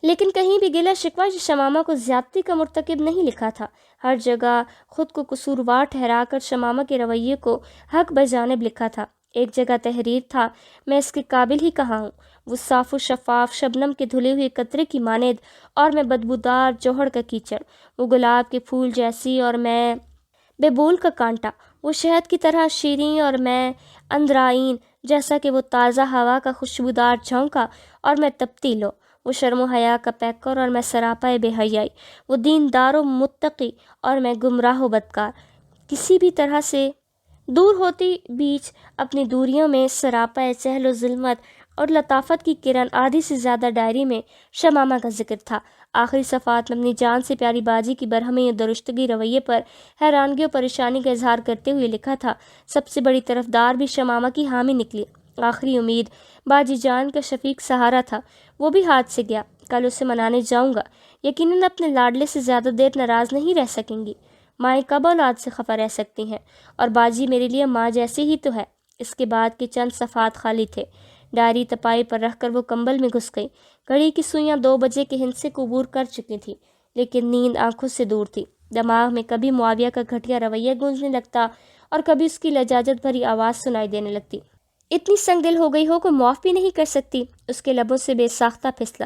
لیکن کہیں بھی گلہ شکوہ شمامہ کو زیادتی کا مرتکب نہیں لکھا تھا۔ ہر جگہ خود کو قصوروار ٹھہرا کر شمامہ کے رویے کو حق بجانب لکھا تھا۔ ایک جگہ تحریر تھا، میں اس کے قابل ہی کہاں ہوں، وہ صاف و شفاف شبنم کے دھلے ہوئے قطرے کی مانند اور میں بدبودار جوہر کا کیچڑ، وہ گلاب کے پھول جیسی اور میں بیبول کا کانٹا، وہ شہد کی طرح شیریں اور میں اندرائین جیسا کہ وہ تازہ ہوا کا خوشبودار جھونکا اور میں تپتی لو، وہ شرم و حیا کا پیکر اور میں سراپا بے حیائی، وہ دیندار و متقی اور میں گمراہ و بدکار۔ کسی بھی طرح سے دور ہوتی بیچ اپنی دوریوں میں سراپا چہل و ظلمت اور لطافت کی کرن آدھی سے زیادہ ڈائری میں شمامہ کا ذکر تھا۔ آخری صفحات میں اپنی جان سے پیاری باجی کی برہمی و درشتگی رویے پر حیرانگی و پریشانی کا اظہار کرتے ہوئے لکھا تھا، سب سے بڑی طرفدار بھی شمامہ کی حامی نکلی، آخری امید باجی جان کا شفیق سہارا تھا، وہ بھی ہاتھ سے گیا۔ کل اسے منانے جاؤں گا، یقیناً اپنے لاڈلے سے زیادہ دیر ناراض نہیں رہ سکیں گی، مائیں کب اولاد سے خفا رہ سکتی ہیں، اور باجی میرے لیے ماں جیسی ہی تو ہے۔ اس کے بعد کے چند صفحات خالی تھے۔ ڈائری تپائی پر رکھ کر وہ کمبل میں گھس گئی۔ گھڑی کی سوئیاں 2 بجے کے ہندسے کو عبور کر چکی تھیں، لیکن نیند آنکھوں سے دور تھی۔ دماغ میں کبھی معاویہ کا گھٹیا رویہ گونجنے لگتا اور کبھی اس کی لجاجت بھری آواز سنائی دینے لگتی۔ اتنی سنگ دل ہو گئی ہو کہ معاف بھی نہیں کر سکتی؟ اس کے لبوں سے بے ساختہ پھسلا۔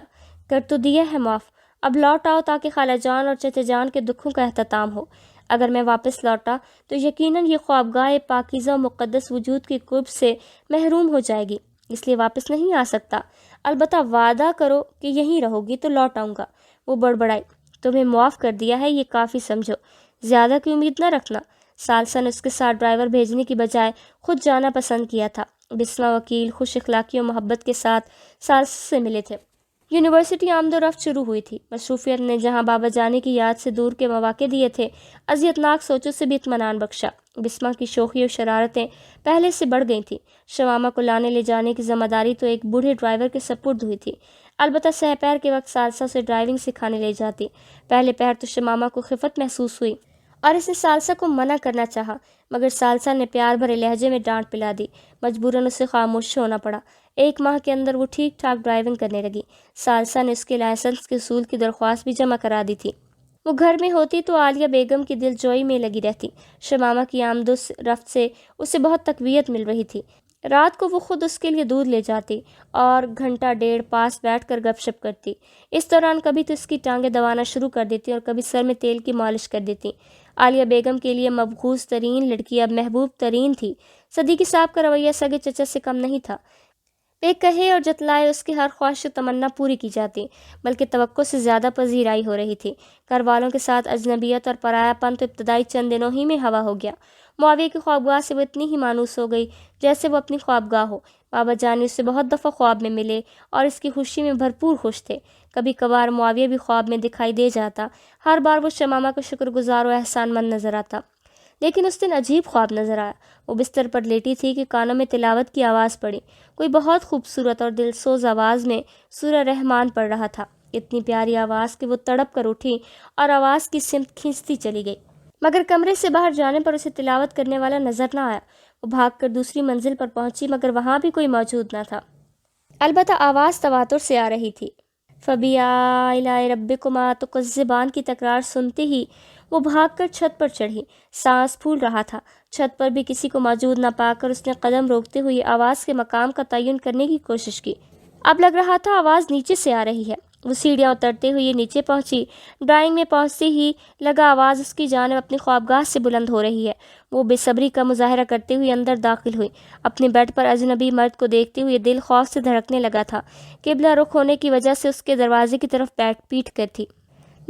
کر تو دیا ہے معاف، اب لوٹ آؤ تاکہ خالہ جان اور چچا جان کے دکھوں کا اختتام ہو۔ اگر میں واپس لوٹا تو یقیناً یہ خوابگاہ پاکیزہ و مقدس وجود کے قرب سے محروم ہو جائے گی، اس لیے واپس نہیں آ سکتا، البتہ وعدہ کرو کہ یہیں رہو گی تو لوٹ آؤں گا۔ وہ بڑبڑائی، تمہیں معاف کر دیا ہے یہ کافی سمجھو، زیادہ کی امید نہ رکھنا۔ ثالثہ نے اس کے ساتھ ڈرائیور بھیجنے کی بجائے خود جانا پسند کیا تھا۔ بسمہ وکیل خوش اخلاقی و محبت کے ساتھ ثالثہ سے ملے تھے۔ یونیورسٹی آمد و رفت شروع ہوئی تھی۔ مصروفیت نے جہاں بابا جانے کی یاد سے دور کے مواقع دیے تھے، اذیتناک سوچوں سے بھی اطمینان بخشا۔ بسمہ کی شوخی و شرارتیں پہلے سے بڑھ گئی تھیں۔ شمامہ کو لانے لے جانے کی ذمہ داری تو ایک بوڑھے ڈرائیور کے سپرد ہوئی تھی، البتہ سہ پیر کے وقت ثالثہ سے ڈرائیونگ سکھانے لے جاتی۔ پہلے پہر تو شمامہ کو خفت محسوس ہوئی اور اس نے ثالثہ کو منع کرنا چاہا، مگر ثالثہ نے پیار بھرے لہجے میں ڈانٹ پلا دی۔ مجبوراً اسے خاموش ہونا پڑا۔ 1 ماہ کے اندر وہ ٹھیک ٹھاک ڈرائیونگ کرنے لگی۔ ثالثہ نے اس کے لائسنس کے اصول کی درخواست بھی جمع کرا دی تھی۔ وہ گھر میں ہوتی تو عالیہ بیگم کی دل جوئی میں لگی رہتی۔ شمامہ کی آمد و رفت سے اسے بہت تقویت مل رہی تھی۔ رات کو وہ خود اس کے لیے دودھ لے جاتی اور 1.5 گھنٹہ پاس بیٹھ کر گپ شپ کرتی۔ اس دوران کبھی تو اس کی ٹانگیں دبانا شروع کر دیتی اور کبھی سر میں تیل کی مالش کر دیتی۔ عالیہ بیگم کے لیے مبغوض ترین لڑکی اب محبوب ترین تھی۔ صدیقی صاحب کا رویہ سگے چچا سے کم نہیں تھا۔ بے کہے اور جتلائے اس کی ہر خواہش و تمنا پوری کی جاتی، بلکہ توقع سے زیادہ پذیرائی ہو رہی تھی۔ گھر والوں کے ساتھ اجنبیت اور پرایا پن تو ابتدائی چند دنوں ہی میں ہوا ہو گیا۔ معاویہ کی خوابگاہ سے وہ اتنی ہی مانوس ہو گئی جیسے وہ اپنی خوابگاہ ہو۔ بابا جان اس سے بہت دفعہ خواب میں ملے اور اس کی خوشی میں بھرپور خوش تھے۔ کبھی کبھار معاویہ بھی خواب میں دکھائی دے جاتا، ہر بار وہ شمامہ کا شکر گزار و احسان مند نظر آتا۔ لیکن اس دن عجیب خواب نظر آیا۔ وہ بستر پر لیٹی تھی کہ کانوں میں تلاوت کی آواز پڑی۔ کوئی بہت خوبصورت اور دلسوز آواز میں سورہ رحمان پڑھ رہا تھا، اتنی پیاری آواز کہ وہ تڑپ کر اٹھی اور آواز کی سمت کھینچتی چلی گئی، مگر کمرے سے باہر جانے پر اسے تلاوت کرنے والا نظر نہ آیا۔ وہ بھاگ کر دوسری منزل پر پہنچی مگر وہاں بھی کوئی موجود نہ تھا، البتہ آواز تواتر سے آ رہی تھی۔ فَبِآلَاءِ رَبِّكُمَا تُكَذِّبَانِ کی تکرار سنتے ہی وہ بھاگ کر چھت پر چڑھی۔ سانس پھول رہا تھا۔ چھت پر بھی کسی کو موجود نہ پا کر اس نے قدم روکتے ہوئے آواز کے مقام کا تعین کرنے کی کوشش کی۔ اب لگ رہا تھا آواز نیچے سے آ رہی ہے۔ وہ سیڑھیاں اترتے ہوئے نیچے پہنچی۔ ڈرائنگ میں پہنچتے ہی لگا آواز اس کی جانب اپنی خوابگاہ سے بلند ہو رہی ہے۔ وہ بے صبری کا مظاہرہ کرتے ہوئے اندر داخل ہوئی۔ اپنے بیڈ پر اجنبی مرد کو دیکھتے ہوئے دل خوف سے دھڑکنے لگا تھا۔ قبلہ رخ ہونے کی وجہ سے اس کے دروازے کی طرف پیٹ کر تھی۔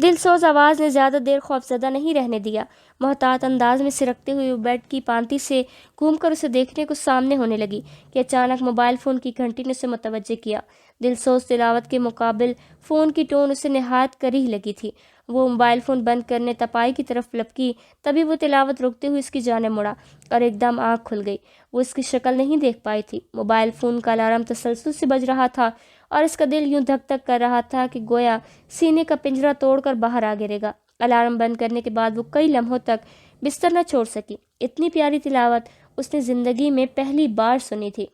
دل سوز آواز نے زیادہ دیر خوفزدہ نہیں رہنے دیا۔ محتاط انداز میں سرکتے ہوئے وہ بیڈ کی پانتی سے گھوم کر اسے دیکھنے کو سامنے ہونے لگی کہ اچانک موبائل فون کی گھنٹی نے اسے متوجہ کیا۔ دل سوز تلاوت کے مقابل فون کی ٹون اسے نہایت کریہ لگی تھی۔ وہ موبائل فون بند کرنے تپائی کی طرف لپکی، تبھی وہ تلاوت روکتے ہوئے اس کی جانب مڑا اور ایک دم آنکھ کھل گئی۔ وہ اس کی شکل نہیں دیکھ پائی تھی۔ موبائل فون کا الارم تسلسل سے بج رہا تھا اور اس کا دل یوں دھک دھک کر رہا تھا کہ گویا سینے کا پنجرہ توڑ کر باہر آ گرے گا۔ الارم بند کرنے کے بعد وہ کئی لمحوں تک بستر نہ چھوڑ سکی۔ اتنی پیاری تلاوت اس نے زندگی میں پہلی بار سنی تھی۔